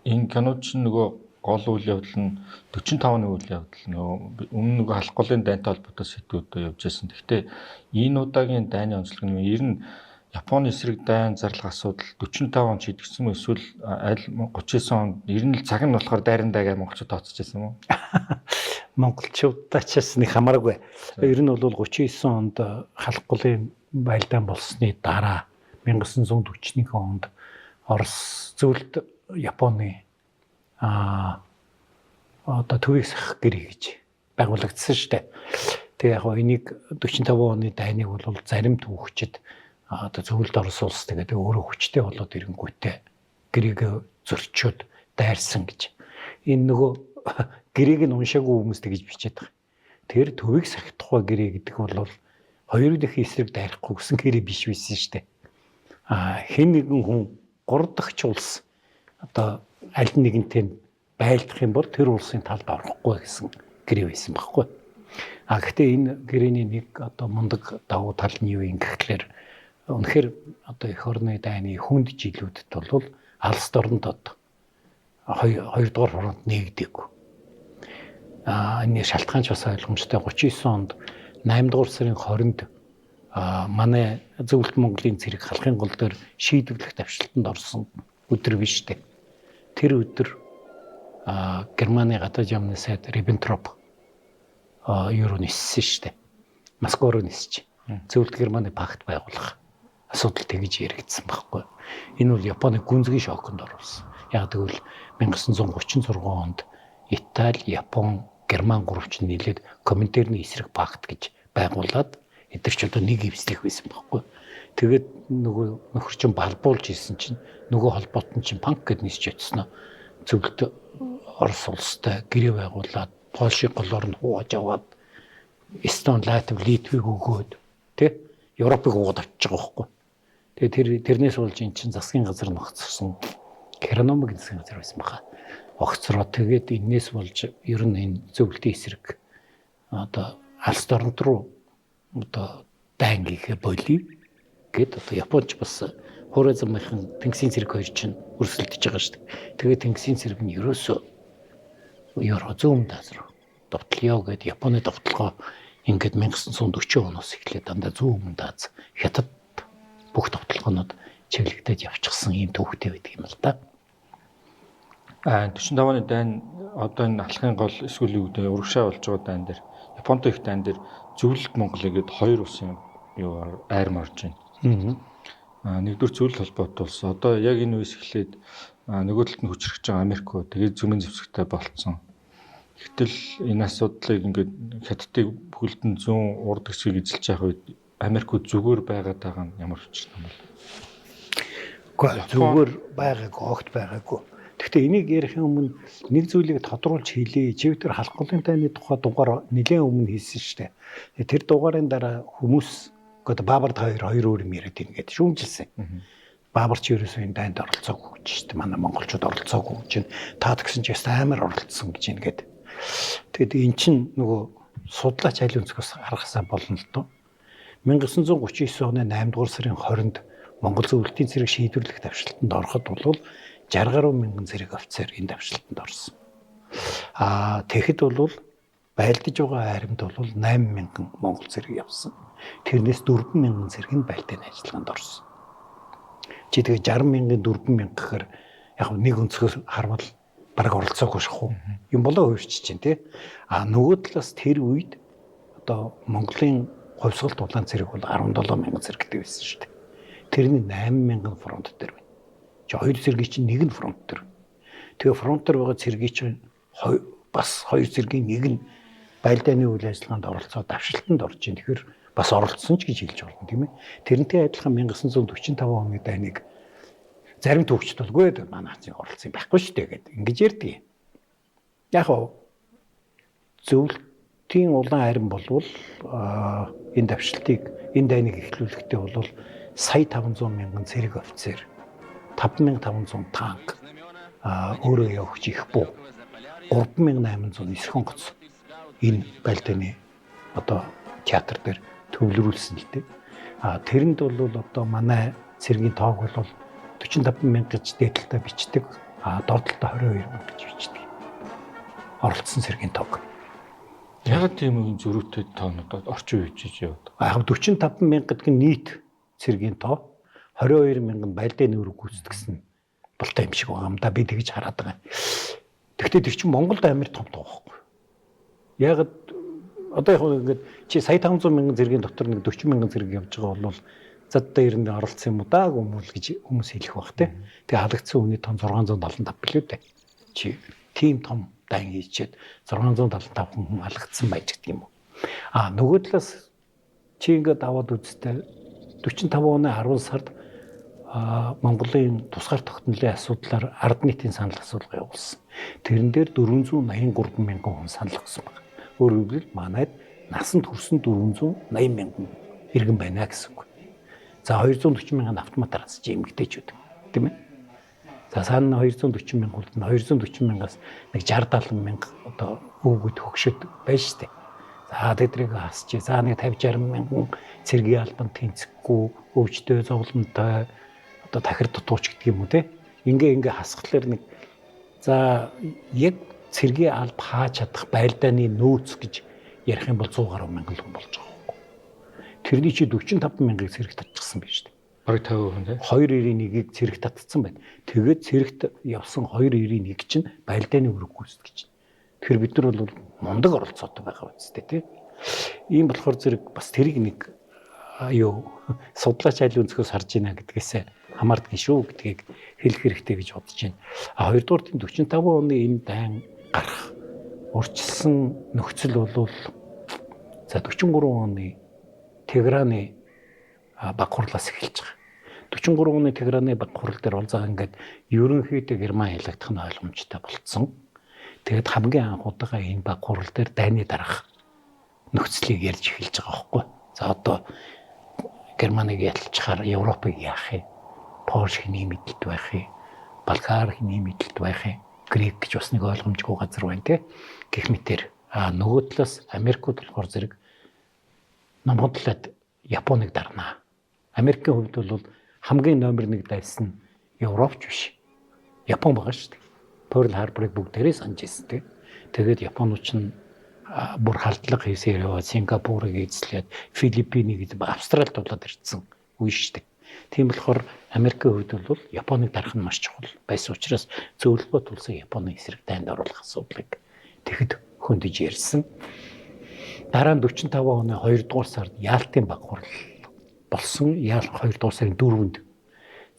Энэ кинод чинь нөгөө гол үйл явдал нь 45 оны үйл явдал нөгөө өмнө нөгөө халахгүй дайнтай холбоотой сэдвүүд явж байсан. Гэхдээ энэ удаагийн дайны онцлог нь ер нь Японы эсрэг дайн зарлах асуудал 45 онд шийдэгдсэн үү эсвэл аль 39 онд ер нь цаг нь болохоор дайран дайгаа монголчууд тооцож байсан юм уу? Монголчуудаас нэг хамааргүй. Ер нь бол 39 онд халахгүй байлдаан болсны дараа 1941 онд Орос зөвлөлт Японы одоо төвийг сах гэрээ гэж байгуулагдсан шүү дээ. Тэгээ яг энийг 45 оны дайныг бол зарим түүхчид одоо зөвлөлт Орос улс тэгээд өөрөө хүчтэй болоод ирэнгүүтээ гэрээг зөрчөөд дайрсан гэж. Энэ нөгөө гэрээг нь уншаагүй хүмүүс тэгж бичээд байгаа. Тэр төвийг сахих тухай гэрээ гэдэг бол хоёр дахь эсрэг дайрахгүй гэсэн гэрээ биш байсан шүү дээ. Хэн нэгэн хүн 3 дахь улс одоо аль нэгэнтэй байлдах юм бол тэр улсын талд орохгүй гэсэн гэрээ байсан байхгүй. Гэхдээ энэ гэрээний нэг одоо мундаг давуу тал нь юу юм гэхлээр үнэхээр одоо эх орны дайны хүнд жилүүдэд бол алс дорнод одоо хоёрдугаар фронт нэгдэггүй. Энэ шалтгаанч бас ойлгомжтой 39 онд 8 дугаар сарын 20-нд манай Зөвлөлт Монголын цэрэг халахын гол дээр шийдвэрлэх давшилтанд орсон өдөр биш үү? Тэр өдөр Германы гадаад яамны сайд Риббентроп юу ниссэн шүү дээ. Москва руу нисэж. Зөвлөлт Германы пакт байгуулах асуудал тэгж яригдсан байхгүй. Энэ бол Японы гүнзгий шоконд оруулсан. Яг тэгвэл 1936 онд Итали, Япон, Герман гурвч нийлээд Коминтерны эсрэг пакт гэж байгуулад эдгээр ч одоо нэг эвслэх байсан байхгүй. Тэгээд нөгөө нөхөрчин балбуулж исэн чинь нөгөө холбоот нь чинь панк гэд нисч очсноо. Зөвлөлт Орос улстай гэрээ байгуулад Польшийн голоор нь хувааж аваад Эстон, Латви, Литвийг өгөөд тий Европыг уугаад авчиж байгаа байхгүй. Тэгээд тэрнээс болж эн чинь засгийн газар ногцсон Керномгийн засгийн газар байсан баха. Огцроо тэгээд энээс болж ер нь энэ зөвлөлтийн эсрэг одоо алс дорнод руу одоо дайн хийхэ болив гэд одоо Японч бас хуурайзамынхан тэнгисийн цэрэг хоёр чинь өрсөлдөж байгаа шүү дээ. Тэгээд тэнгисийн цэрэг нь ерөөсөө Евро зүүн тасруу довтлё гэд Японы довтлогоо ингээд 1940 оноос эхлээд дандаа зүүн даз хятад бүх довтлогоонод чиглэгдээд явчихсан юм төвхтэй байдаг юм л да. 45 оны дайн одоо энэ алхахын гол эсвэл юу гэдэг урагшаа болж байгаа дайн дээр Японтой их дайн дээр Зөвлөлт Монголыг гээд хоёр улсын юу айр марж байна. Нэгдүгээр зөвлөлт холбоот улс одоо яг энэ үеэс эхлээд нөгөө талд нь хүчрэх гэж байгаа Америк уу тэгээд зүүмэн зэвсэгтэй болцсон. Гэтэл энэ асуудлыг ингээд хятадыг бүхэлдэн зүүн урд хэсгийг эзэлж явах үед Америкууд зүгээр байгаад байгаа нь ямар учиртай юм бол? Гэхдээ зүгээр байгаагүй, огт байгаагүй. Гэхдээ энийг ярихын өмнө нэг зүйлийг тодруулж хэлье. Чивтер халахгүйн тайны тухай дугаар нэлээд өмнө хийсэн шүү дээ. Тэр дугаарын дараа хүмүүс гээд Баабард хоёр өөр юм яриад байна гэдэг шүүмжилсэн. Баабар ч ерөөсөө энэ дайнд оролцоогүй гэж шүү дээ. Манай монголчууд оролцоогүй гэж байна. Таад гэсэн ч яст амар оролцсон гэж байна гэдэг. Тэгэд эн чинь нөгөө судлаач аль өнцгөөс харахсаа болно л доо. 1939 оны 8 дугаар сарын 20-нд Монгол зөвлөлтийн цэрэг шийдвэрлэх давшилтанд ороход бол 60 гаруй мянган зэрэг офицер энэ давшилтанд орсон. Тэгэхэд бол байлдаж байгаа харимд бол 8 мянган монгол зэрэг явсан. Тэрнээс 4 мянган зэрэг нь байлдааны ажиллагаанд орсон. Чи тэгээ 60 мянган 4 мянга гэхээр яг нэг өнцгөөс харвал бараг оролцоогүй шахуу. Юм болоо өөрчиж чинь тий. Нөгөө талаас тэр үед одоо Монголын хувьсгалт улаан цэрэг бол 17 мянган зэрэгтэй байсан шүү дээ. Тэрний 8 мянган фронт дээр байна. Чи хоёр зэргийн чинь нэг нь фронт дээр. Тэгээ фронт дээр байгаа цэргийн чинь бас хоёр зэргийн нэг нь байлдааны үйл ажиллагаанд оролцоод давшилтанд орж ийн. Тэгэхээр бас оролцсон ч гэж хэлж болно тийм ээ. Тэрнтэй адилхан 1945 оны дайныг зарим төвчд болгүй манай хацын оролцсон байхгүй шүү дээ гэдэг. Ингэж ярьдаг юм. Яг нь зөвлөлтийн улаан харин болвол энэ давшилтыг энэ дайныг эхлүүлэхдээ бол сая 500 мянган цэрэг офицер 5500 танк өөрөө явж их буу 3800 нисхэн гоц энэ байлдааны одоо театр дээр төвлөрүүлсэн л дээ. Тэрэнд бол одоо манай цэргийн тоог бол 45 мянга гэж дээдлэлтэй бичдэг. Доотлолтой 22 мянга гэж бичдэг. Оролцсон цэргийн тоог. Яг тийм үн зөрүүтэй тоонууд орчин үеж яваад. 45 мянга гэдэг нь нийт цэргийн тоо 22 мянган байлдааны өрөг гүйцэтгсэн болтой юм шиг байгаа юм да би тэгж хараад байгаа. Гэхдээ тэр чинь Монголд амар том тоо байхгүй. Яг одоо яг ингээд чи сая 500 мянган зэргийн дотор нэг 40 мянган зэрэг явж байгаа бол заддаа ирэнд оролцсон юм уу даа гүмүүл гэж хүмүүс хэлэх бах те. Тэгээ халагдсан хүний том 675 билүү дээ. Чи тийм том дан хийчихэд 675 хүн халагдсан байж гэдэг юм уу. Нөгөө талаас чи ингээд аваад үзтээ 45 оны 10 сард Монголын тусгаар тогтнолын асуудлаар ард нийтийн санал асуулга явуулсан. Тэрэн дээр 483 мянган хүн санал өгсөн байна. Өөрөөр хэлбэл манайд насанд хүрсэн 480 мянган иргэн байна гэсэн үг. За 240 мянган автоматар хасж эмгтээчүүд тийм ээ. За саана 240 мянган хүлд нь 240 мянгаас нэг 60 70 мянга одоо өвгөд хөгшөд байж штэ. За тэдрийг хасчих. За нэг 50 60 мянган цэргийн албанд тэнцэхгүй, өвчтөй зовлонтой одоо тахир дутууч гэдэг юм уу те. Ингээ хасхлаар нэг за яг цэргийн алба хааж чадах байлдааны нөөц гэж ярих юм бол 100 гаруй мянган хүн болж байгаа юм. Тэрний чи 45 мянгаыг цэрэг татчихсан байж штэ. Бараг 50% тийм. 2.1-ийг цэрэг татцсан байна. Тэгээд цэрэгт явсан 2.1 чинь байлдааны өрөг гүйцэтгэж чинь. Тэгэхээр бид нар бол мундаг оролцоотой байгаа үстэй тий. Ийм болохоор зэрэг бас тэрийг нэг судлаач айл өнцгөөс харж байна гэдгээсээ хамаарддаг шүү гэдгийг хэлэх хэрэгтэй гэж бодож байна. Хоёрдугаар тийм 45 оны энэ дайн гарах урьдчилсан нөхцөл бол за 43 оны Теграны баг хурлаас эхэлж байгаа. 43 оны Теграны баг хурал дээр бол заа ингээд ерөнхийдөө Герман ялагдах нь ойлгомжтой болцсон. Тэгээд хамгийн анх удаага энэ баг хурал дээр дайны дараах нөхцөлийг ярьж эхэлж байгаа байхгүй. За одоо Германыг ялчаар Европыг яах юм? Польш хэний мэдлэлд байх юм? Болгар хэний мэдлэлд байх юм? Грек гэж бас нэг ойлгомжгүй газар байна те. Гэх мэтэр нөгөө талаас Америкууд болохоор зэрэг Номхон талаад Японыг дарнаа. Америкийн хувьд бол хамгийн номер 1 дайс нь Европч биш. Япон байгаа шүү дээ. Pearl Harbor-ыг бүгдээрээ санаж ирсэн те. Тэгээд Японууд ч бүр халдлага хийсээр яваад Сингапурыг эзлээд Филиппинийг Австралид дулаад ирсэн үе шүү дээ. Тийм болохоор Америкийн хувьд бол Японыг дарах нь маш чухал байсан учраас зөвлөгөө тулсан Японы эсрэг дайнд оруулах асуудлыг тэгэхэд хөндөж ярьсан. Дараа нь 45 оны 2 дугаар сард Яалтын баг хурал болсон. 2 дугаар сарын 4-нд.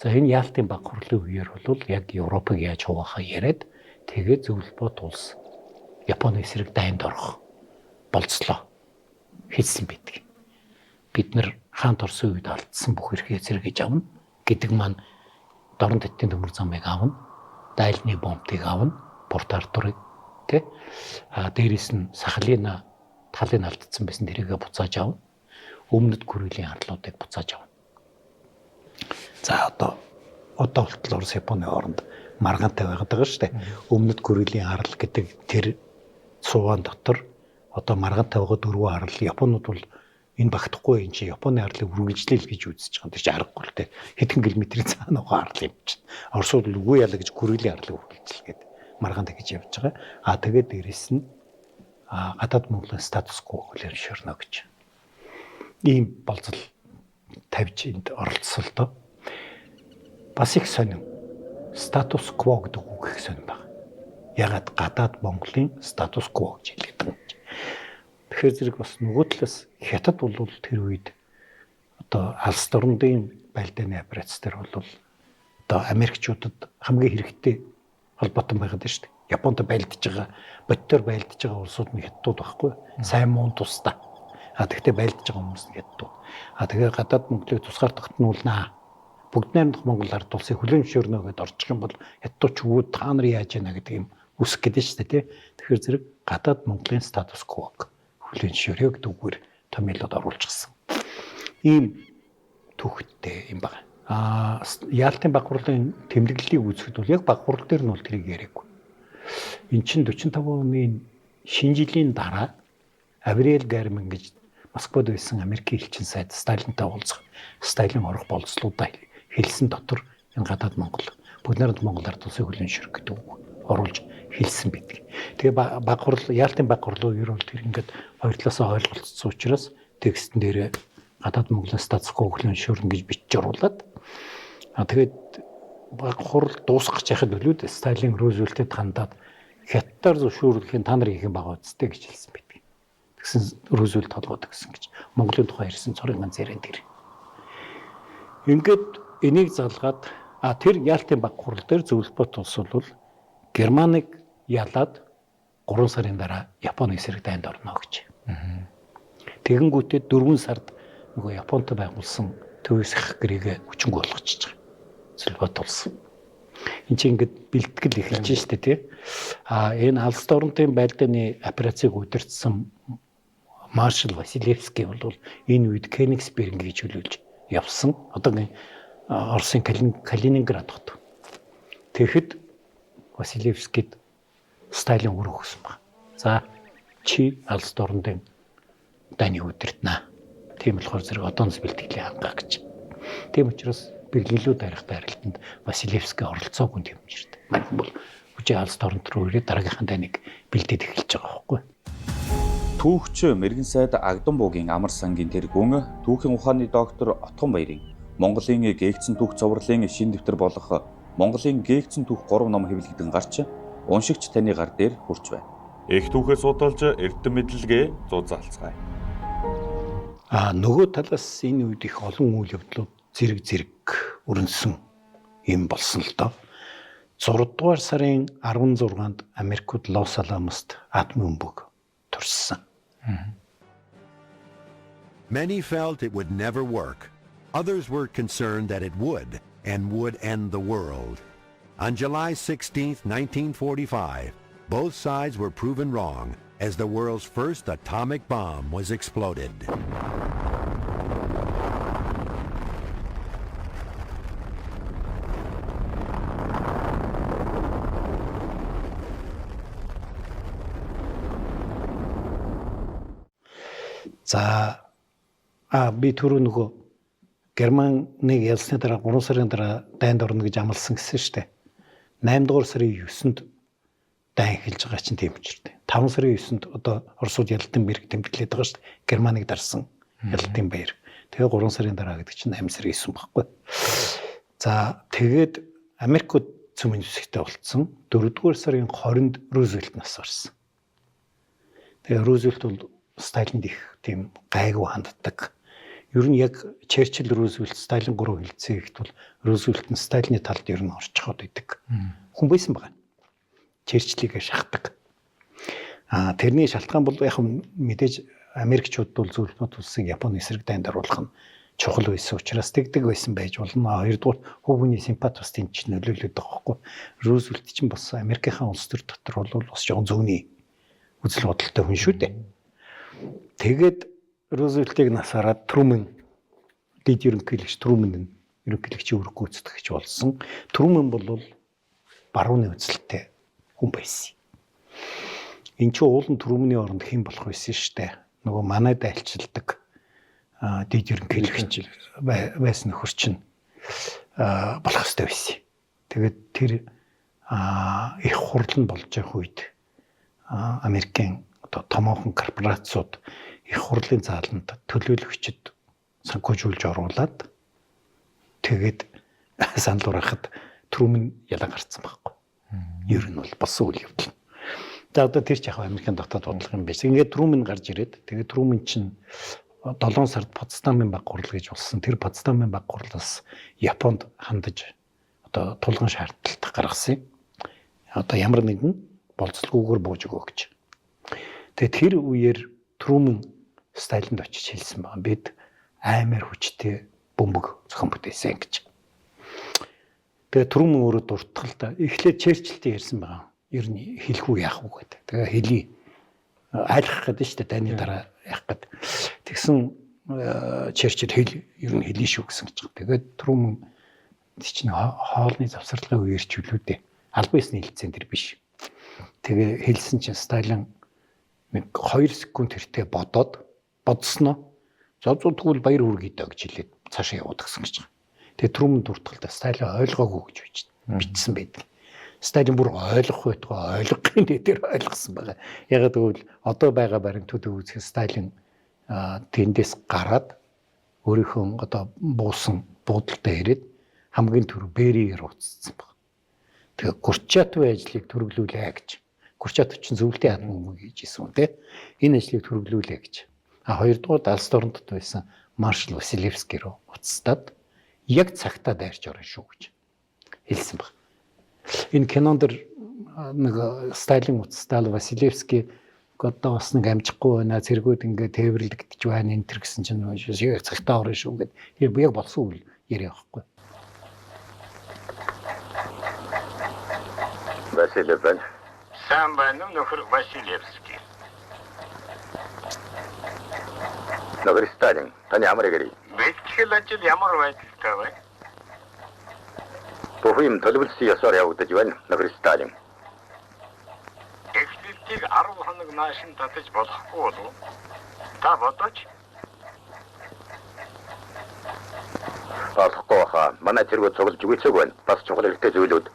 За энэ Яалтын баг хурлын үеэр бол яг Европыг яаж хуваахаа яриад тэгээд зөвлөгөө тулсан. Японы эсрэг дайнд орох болцлоо хийсэн байдаг. Бид нар хаант Орсын үед алдсан бүх эрхээ зэрэгж авна гэдэг маань дорн тэтгэн төмөр замыг авна, дайлны бомбыг авна, Порт Артурыг тэ дээрээс нь Сахалина талыг алдсан байсан тэрийгэ буцааж авна. Өмнөд Корелийн арлуудыг буцааж авна. За одоо болтол Орос Японы хооронд маргаантай байгаад байгаа шүү дээ. Өмнөд Корелийн арал гэдэг тэр суугаан дотор одоо маргаантай байгаа 4 арал Японууд бол энэ багтахгүй энэ чи Японы арлыг үргэлжлээл гэж үзэж байгаа. Тэр чи аргагүй л дээ. Хэдэн километрийн цаана байгаа арал юм чинь. Оросууд л үгүй яла гэж Корелийн арлыг үргэлжлэгээд маргаантай гэж явж байгаа. Тэгээд дээрэс нь гадаад Монголын статус кво хөлөөр ширнэ гэж. Ийм болцол тавьж энд оролцсолдоо. Бас их сонин. Статус кво гэдэг үг их сонин байна. Ягаад гадаад Монголын статус кво гэж хэлээд байгаа юм. Тэгэхээр зэрэг бас нөгөө талаас Хятад бол тэр үед одоо алс дорнодын байлдааны операц дээр бол одоо Америкчуудад хамгийн хэрэгтэй холбоотой байгаад байна шүү дээ. Японд байлдаж байгаа, бодтоор байлдаж байгаа улсууд нь Хятадууд байхгүй. Сайн муу тусдаа. Тэгтээ байлдаж байгаа хүмүүс нь Хятадууд. Тэгээ гадаад Монголыг тусгаар тогтнуулнаа. Бүгд найрамдах Монгол ард улсыг хүлээн зөвшөөрнө гэдээ орчих юм бол Хятадууд ч үүд та нар яаж яана гэдэг юм үсэх гэдэг шүү дээ тий. Тэгэхээр зэрэг гадаад Монголын статус квог хүлээн зөвшөөрөө гэдэг үгээр томьёолоод оруулчихсан. Ийм төвхттэй юм байна. Яалтын баг хурлын тэмдэглэлийг үүсгэхэд бол яг баг хурл дээр нь бол тэрийг яриаггүй. Эн чинь 45 оны шинэ жилийн дараа Авриэл Гармин гэж Москвад байсан Америкийн элчин сайд Сталинтай уулзах, Сталин орох болцлуудаа хэлсэн дотор энэ гадаад Монгол бүгд найрамд Монгол ард улсыг хүлээн зөвшөөрөх гэдэг үг оруулж хэлсэн байдаг. Тэгээ баг хурл Яалтын баг хурлын үеэр бол тэр ингээд хоёр талаасаа ойлголцсон учраас текстэн дээр гадаад Монголын статус кво хүлээн зөвшөөрнө гэж бичиж оруулаад тэгээд баг хурл дуусгах яхад билүүд Сталин Рузвельтэд хандаад Хятадаар зөвшөөрлөхийн та нар хийх юм байгаа үстэй гэж хэлсэн байдаг. Тэгсэн Рузвельт толгойд гэсэн гэж Монголын тухай ирсэн цорын ганц яриан тэр. Ингээд энийг залгаад тэр Яалтын баг хурл дээр зөвлөлт улс бол Германыг ялаад 3 сарын дараа Японы эсрэг дайнд орно гэж. Тэгэнгүүтээ 4 сард нөгөө Японтой байгуулсан төвөөсөх гэрээгээ хүчингүй болгочихж байгаа. Үзэлбатулсан. Энд чинь ингээд бэлтгэл эхэлж штэ тий. Энэ алс дорнотын байлдааны операцийг удирдсан маршал Василевский бол энэ үед Кёнигсбергийг чөлөөлж явсан. Одоо Оросын Калининград хот. Тэгэхэд Василевскийд Сталин өрөө өгсөн баг. За чи алс дорнотын дайныг удирднаа. Тийм болохоор зэрэг одооноос бэлтгэлээ хангах гэж. Тийм учраас бэлгэлүүд арихтай харилцаанд Василевский оролцоогүй юм jirт. Манай бол хүчээ алс дорнот руу ирээд дараагийнхаа дайныг бэлдээд эхэлж байгаа байхгүй. Түүхч Мэргэн сайд Агдам буугийн амар сангийн тэргүүн түүхийн ухааны доктор Отгон Баярын Монголын гээгцэн түүх цовруулын шин дэвтэр болох Монголын гээгцэн түүх 3 ном хэвлэгдэн гарч уншигч таны гар дээр хүрч байна. Их түүхээ судалж эрдэм мэдлэгээ зузаалцгаая. Нөгөө талаас энэ үед их олон үйл явдлууд зэрэг өрнсөн юм болсон л доо. 6 дугаар сарын 16-нд Америкт Лос Аламост атомын бөмбөг төрсөн. Many felt it would never work. Others were concerned that it would and would end the world. On July 16, 1945, both sides were proven wrong as the world's first atomic bomb was exploded. За би түрүү нөгөө Германыг ялсны дараа 3 сарын дараа дайнд орно гэж амласан гэсэн шүү дээ. 8 дугаар сарын 9-нд дайн эхэлж байгаа чинь тийм ч дээ. 5 сарын 9-нд одоо Оросууд ялтын баярыг тэмдэглээд байгаа шүү дээ. Германыг дарсан ялтын баяр. Тэгээ 3 сарын дараа гэдэг чинь 8 сарын 9 баггүй. За тэгээд Америкт цөмийн зүсэгтэй болцсон. 4 дугаар сарын 20-нд Рузвельт нас барсан. Тэгээ Рузвельт бол Сталинд их тийм гайгүй ханддаг. Ер нь яг Черчилль, Рузвельт, Сталин гурав хэлцээ ихт бол Рузвельт нь Сталины талд ер нь орчиход идэг. Хүн байсан байгаа. Черчиллийг шахдаг. Тэрний шалтгаан бол яг мэдээж Америкчууд бол зөвлөлтөд улсыг Японы эсрэг дайнд оруулах нь чухал байсан учраас тэгдэг байсан байж болно. Хоёрдугаар хувийн симпати бас тийм ч нөлөөлөд байгаа байхгүй. Рузвельт чинь бас Америкийн улс төр дотор бол бас жоохон зөвний үзэл бодолтой хүн шүү дээ. Тэгээд Рузвельтийг насаараад Трумэн дэд ерөнхийлөгч Трумэн ерөнхийлөгчийн өрг гүйцэтгэгч болсон. Трумэн бол барууны үзэлтэй хүн байсан. Энд чинь уулын Трумэний оронд хэн болох байсан штэ. Нөгөө манайд айлчилдаг дэд ерөнхийлөгч байсан нөхөр чинь болох хэрэгтэй байсан. Тэгээд тэр их хурл нь болж байх үед Америкийн томоохон корпорациуд их хурлын зааланд төлөөлөгчд санхүүжүүлж оруулаад тэгээд санал урахад Трумэн ялан гарцсан байхгүй. Ер нь бол болсон үйл явдал. За одоо тэр ч яг Америкийн дотоод бодлого юм байсан. Ингээд Трумэн гарч ирээд тэгээд Трумэн чинь 7 сард Потсдамын баг гурал гэж болсон. Тэр Потсдамын баг гуралаас Японд хандаж одоо тулгын шаардлага гаргасан юм. Одоо ямар нэгэн болцлогоогоор бууж өгөө гэж. Тэгээд тэр үеэр Трумэн Сталинд очиж хэлсэн байна. Бид амар хүчтэй бөмбөг зохион бүтээсэн гэж. Тэгээд Трумэн өөрөө дуртгалтай. Эхлээд Черчиллтэй ярьсан байна. Ер нь хэлэхгүй яах вэ гэдэг. Тэгээд хэлий. Айлах гэдэг шүү дээ. Дайны дараа яах гэдэг. Тэгсэн Черчилл ер нь хэлий шүү гэсэн гэж. Тэгээд Трумэн чинь хоолны завсарлагын үеэр ч үлүүдээ. Албан ёсны хэлцэн тэр биш. Тэгээ хэлсэн чинь Сталин 2 секунд тэртээ бодсноо. Тэгвэл баяр хүргэе даа гэж хэлээд цаашаа яваад гисэн гэж байгаа. Тэгээ Трумэн дуртгалтай Сталин ойлгоогүй гэж бичсэн байдаг. Сталин бүр ойлгох байтугай ойлгохын дээр ойлгосон байгаа. Ягаад гэвэл одоо байгаа баримтуудыг үзэх Сталин тэндээс гараад өөрийнхөө одоо буусан буудалтай ирээд хамгийн түрүү Беригээр уцсан баг. Тэгээ Курчатовын ажлыг төрөглүүлээ гэж. Курчатов чинь зөвлөлтийн адмын юм гэж хэлсэн үү те. Энэ ажлыг төрөглүүлээ гэж. Хоёрдугаар алс дорнод байсан маршал Василевский руу уцтаад яг цагтаа дайрч орно шүү гэж хэлсэн баг. Энэ кинонд нэг Сталин уцтаал Василевский одоо бас нэг амжихгүй байна. Цэргүүд ингээ тээвэрлэгдэж байна энэ төр гэсэн чинь цагтаа орно шүү гэд. Яг болсон үйл яриа байхгүй. Васильев байна. Сайн байна уу нөхөр Васильевский? Нөхөр Сталин, таны ямар гэрээ? Бэлтгэл ажил ямар байдалтай байна? Тухайн төлөвлөсөн ёсоор явагдаж байна. Нөхөр Сталин. Эхлэлтийг 10 хоног наашин татаж болохгүй болов. Та бодооч. Болохгүй хаа. Манай зэрэг цуглаж үгүйцэг байна. Бас чухал хэрэгтэй зүйлүүд.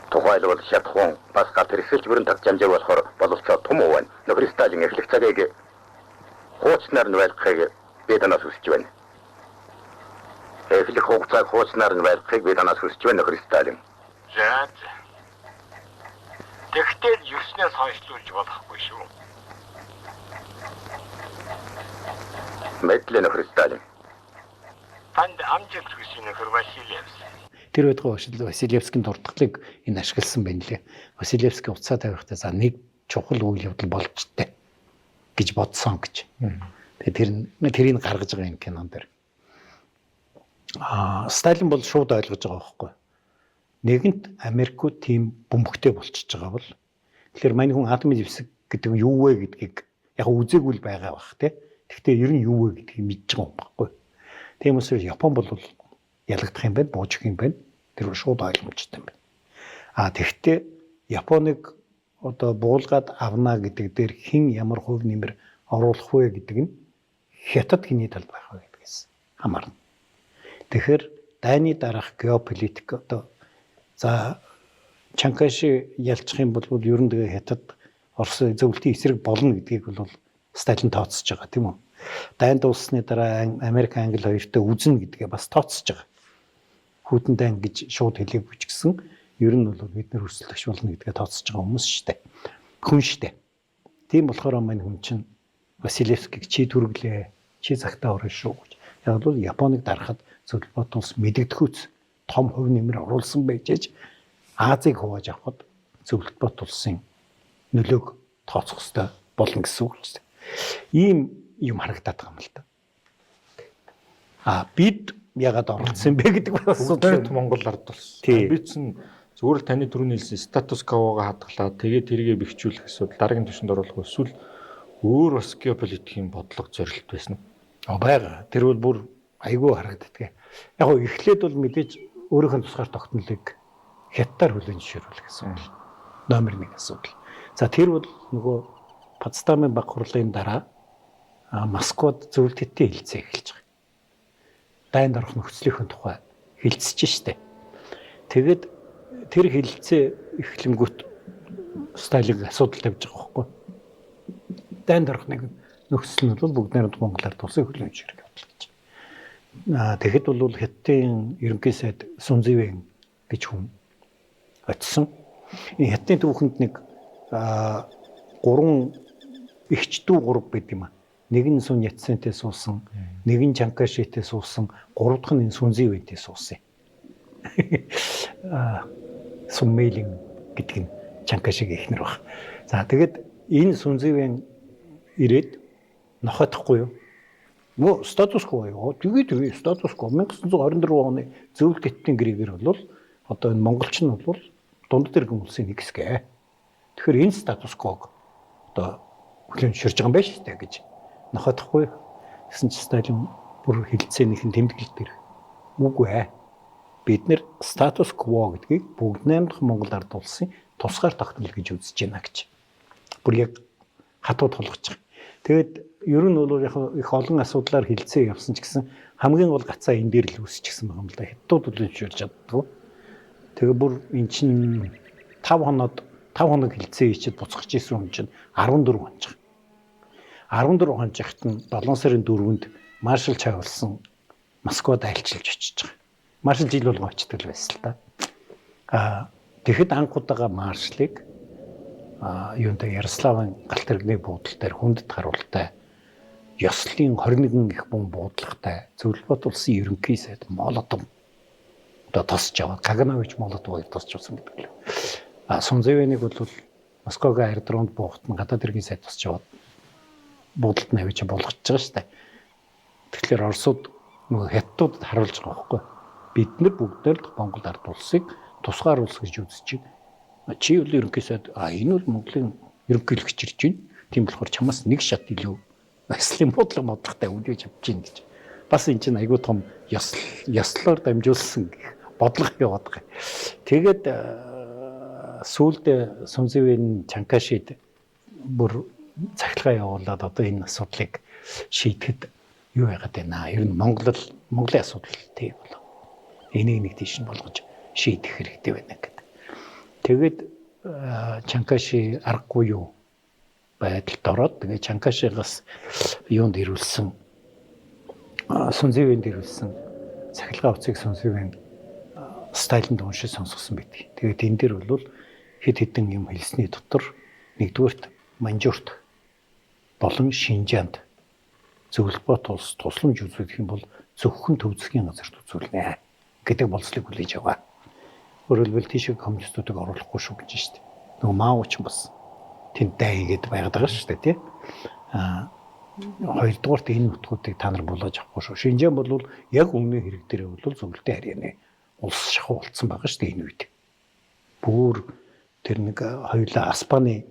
Тухайлбал шатхан бас гал тэрсэлж бүрэн татчамжаа болохоор боловцоо том байна. Нөхөр Сталин эхлэх цагийг хуучнаар нь байлгахыг би танаас хүсэж байна. Эхлэх хугацааг хуучнаар нь байлгахыг би танаас хүсэж байна. Нөхөр Сталин. За. Тэгтэл 9-ээс хойшлуулж болохгүй шүү. Мэдлээ нөхөр Сталин. Танд амжилт хүсье нөхөр Васильевский. Тэр байтугай Васильевскийн дуртгалыг энэ ашигласан байна лээ. Васильевский уцаа тавихтаа за нэг чухал үйл явдал болж тээ гэж бодсон гэж. Тэгээ тэрийг гаргаж байгаа энэ кинон дээр. Сталин бол шууд ойлгож байгаа байхгүй. Нэгэнт Америкууд тийм бөмбөгтэй болчихж байгаа бол тэгэхээр мань хүн атомын зэвсэг гэдэг нь юу вэ гэдгийг яг үзээгүй л байгаа бах тий. Гэхдээ ер нь юу вэ гэдгийг мэдж байгаа юм байхгүй. Тийм учраас Япон бол ялагдах юм байна, буужих юм байна. Тэр шууд ойлгомжтой юм байна. Тэгэхдээ Японыг одоо буулгаад авна гэдэг дээр хэн ямар хувь нэмэр оруулах вэ гэдэг нь Хятад хэний талд байх вэ гэдгээс хамаарна. Тэгэхээр дайны дараах геополитик одоо за Чанкаши ялчих юм бол ер нь тэгээ Хятад Орос зөвлөлтийн эсрэг болно гэдгийг бол Сталин тооцож байгаа тийм үү. Дайнд дууссаны дараа Америк, Англи хоёртой үзнэ гэдгээ бас тооцож байгаа. Хүйтэн дайн гэж шууд хэлээгүй ч гэсэн ер нь бол бид нар өрсөлдөгч болно гэдгээ тооцож байгаа хүмүүс шүү дээ. Хүн шүү дээ. Тийм болохоор мань хүн чинь Васильевскийг чи түрглээ, чи цагтаа орно шүү гэж. Яг бол Японыг дарахад зөвлөлт улс мэдэгдэхүйц том хувь нэмэр оруулсан байжээж Азийг хувааж авахд зөвлөлт улсын нөлөөг тооцох хэрэгтэй болно гэсэн үг шүү дээ. Ийм юм харагдаад байгаа юм л да. Бид ягаад оролцсон бэ гэдэг асуудал Монгол ард улс. Бид чинь зүгээр л таны түрүүний хэлсэн статус квогоо хадгалаад тэгээд тэргээ бэхжүүлэх асуудал дараагийн түвшинд оруулах эсвэл өөр бас геополитикийн бодлого зорилт байсан уу? Байгаа. Тэр бол бүр айгүй харагддаг. Яг гоо эхлээд бол мэдээж өөрийнх нь тусгаар тогтнолыг Хятадаар хүлээн зөвшөөрөх гэсэн үг. Номер 1 асуудал. За тэр бол нөгөө Потсдамын баг хурлын дараа Москвад зөвлөлт хэдийн хэлцээ эхэлж байгаа. Дайнд орох нөхцөлийнхэн тухай хэлцэж штэ. Тэгэд тэр хэлцээ эхлэнгүүт Сталин асуудал тавьж байгаа байхгүй. Дайнд орох нэг нөхцөл нь бол бүгд найрамд Монгол ард улсын хөлөө ширхэг бодлоо гэж. Тэгэхэд бол Хятадын ерөнхий сайд Сунзивэн гэж хүн очсон. Энэ Хятадын түүхэнд нэг 3 ихчдүү 3 байд юм аа. Нэг нь Сун Яцсентэй суусан, нэг нь Чанкашитэй суусан, 3 дахь нь Сунзивэнтэй суусан. Суммейлин гэдэг нь Чанкашигийн эхнэр баг. За тэгэд энэ Сунзивэн ирээд нохотхгүй юу? Мө статус-кво юу? Тэгээд статус-кво 1924 оны зөвлөлт хэдтийн гэрээгээр бол одоо энэ монголчин бол дунд тэргэн улсын нэг хэсгэ. Тэгэхээр энэ статус-квог одоо хүлээн зөвшөөрж байгаа юм байна шүү дээ гэж нохотхгүй. Гэсэн чи Сталин бүр хэлцээнийхэн тэмдэглэл дээр үгүй ээ. Бид нэр статус-кво гэдгийг бүгд 8 дахь Монгол ард улсын тусгаар тогтнол гэж үзэж байна гэж. Бүр яг хатуу толгож байгаа. Тэгээд ер нь бол их олон асуудлаар хилцээ явсан ч гэсэн хамгийн гол гацаа энэ дээр л үүсчихсэн байгаа юм л да. Хятадууд үлэн зөвшөөрж чаддгүй. Тэгээ бүр эн чинь 5 хоног хилцээ хийчихэд буцах гэсэн хүн чинь 14 хоног. 14 хоногт нь 7 сарын 4-нд маршал чагуулсан Москвад айлчилж очиж байгаа. Маршал жил болгоо очдөг л байсан л да. Тэгэхэд анхудаага маршлыг юунда Ярославын галт тэрэгний буудлын дээр хүндэт харуултай ёслолын 21 их бум буудлагатай зөвлөлт улсын ерөнхий сайд Молотов одоо тосч яваад Каганович Молотовыг тосч явсан гэдэг л. Сунзивэнийг бол Москвагийн аэродромд буухад нь гадаад хэргийн сайд тосч яваад буудалд нь авчиж болгож байгаа шүү дээ. Тэгэхээр Оросууд нөгөө Хятадуудад харуулж байгаа байхгүй. Бид нар бүгдээр Монгол ард улсыг тусгаар улс гэж үзэж байна. Чи бол ерөнхийдөө энэ бол Монголын ерөнхийлөгч ирж байна. Тийм болохоор чамаас нэг шат илүү аслын бодлого модлоготой үлээж авч чинь гэж. Бас энэ чинь айгүй том ёслоор дамжуулсан бодлого яваад байгаа. Тэгээд сүүлдээ Сүнзэвэн Чанкашид бүр цахилгаан явуулаад одоо энэ асуудлыг шийдэхэд юу яагаад байна? Ер нь Монголын асуудал тийм болов. Энийг нэг тийш нь болгож шийдэх хэрэгтэй байна гэдэг. Тэгээд Чанкаши аргагүй юу байдалд ороод тэгээд Чанкашигаас юунд ирүүлсэн Сүнзэвэнд ирүүлсэн цахилгаан утсыг Сүнзэвэн Сталинд уншиж сонсгосон байдаг. Тэгээд энэ дээр бол хэд хэдэн юм хэлсний дотор нэгдүгээрт Манжуурт болон Шинжаанд зөвлөлбөт улс тусламж үзүүлэх юм бол зөвхөн төвзгийн газарт үзүүлнэ гэдэг болцлыг хүлээж аваа. Өөрөөр хэлбэл тийшээ коммунистуудыг оруулахгүй шүү гэж шүү дээ. Нөгөө Мао ч бас тэнд дайгээд байгаад байгаа шүү дээ тий. Хоёрдугаарт энэ нутгуудыг та нар булааж авахгүй шүү. Шинжаан бол яг өмнө хэрэг дээр бол зөвлөлтөө харьяаны улс шахуу болцсон байгаа шүү дээ энэ үед. Бүр тэр нэг хоёулаа Аспаны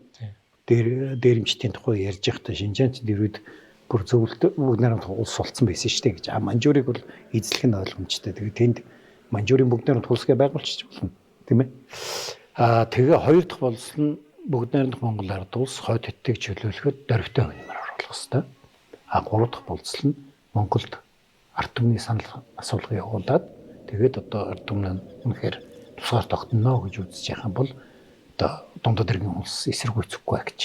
дээрэмчдийн тухай ярьж байхдаа Шинжаанчд ирээд бүр зөвлөлтөө бүгд нарийн улс болцсон байсан шүү дээ гэж. Манжуурыг бол эзлэх нь ойлгомжтой. Тэгээд тэнд Манжуурийн бүгд нарийн улсгээ байгуулчих болно тийм ээ. Тэгээ хоёр дахь болол нь бүгд найрамдах Монгол ард улс хойд хотыг чөлөөлөхөд дөрвтэй хөнөмөр оруулах ёстой. Гурав дахь болол нь Монголд ард түмний санал асуулга явуулаад тэгээд одоо ард түмэн үнэхээр тусгаар тогтно гэж үзэж яхаа бол одоо дундад иргэн улс эсэргүүцэхгүй гэж.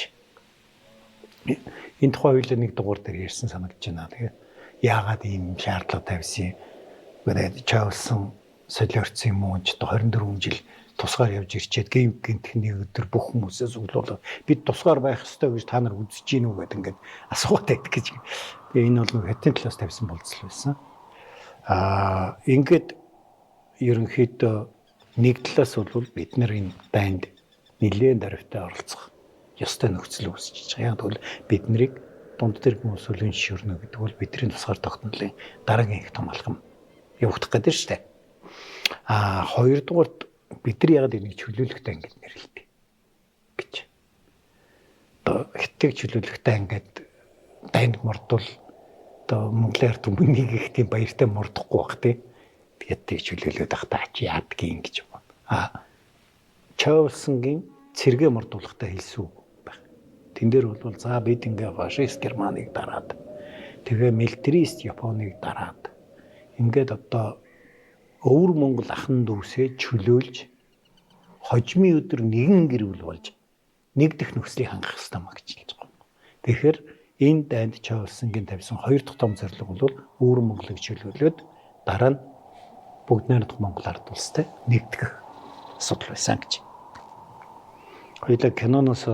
Энэ тухай хоёулаа нэг дугаар дээр ярьсан санагдаж байна. Тэгээ яагаад ийм шаардлага тавьсан гэдэг чавлсан солиорцсон юм уу ч 24 жил тусгаар явж ирчээд гинтхний өдөр бүх хүмүүсээс өглөөлөө бид тусгаар байх ёстой гэж та нар үзэж гин үү гэдэг ингээд асуугаад байдаг гэж. Тэгээ энэ бол хятадын талаас тавьсан болцол байсан. Ингээд ерөнхийдөө нэг талаас бол бид нар энэ дайнд нэлээд дарвтай оролцох ёстой нөхцөл үүсэж байгаа. Яг тэгвэл бид нарыг дунд тэргүүн улсуулын ширнэ гэдэг бол бидний тусгаар тогтнолын дараагийн их том алхам явагдах гэдэг шүү дээ. Хоёрдугаарт бид нар яагаад энийг чөлөөлөхтэй ингэж нэрлэдэг гэж. Одоо хятадыг чөлөөлөхтэй ингээд дайнд мордвол одоо Монголын ард түмнийг их тийм баяртай мордохгүй бах тий. Тэгээд тийг чөлөөлөд ах таа чи яадгийн гэж байна. Чавлсангийн цэргээ мордуулахтай хэлсүү байх. Тэн дээр бол за бид ингээ фашист Германыг дараад тэгээ милитарист Японыг дараад ингээд одоо өвөр Монгол ахын дүүсээ чөлөөлж хожмын өдөр нэгэн гэрүүл болж нэгдэх нөхцөлийг хангах хэрэгтэй маа гэж хэлж байгаа. Тэгэхээр энэ дайнд Чавлсангийн тавьсан хоёр дахь том зорилго бол өвөр Монголыг чөлөөлөөд дараа нь бүгд найрамдах Монгол ард улстай нэгдэх асуудал байсан гэж. Хоёулаа киноноос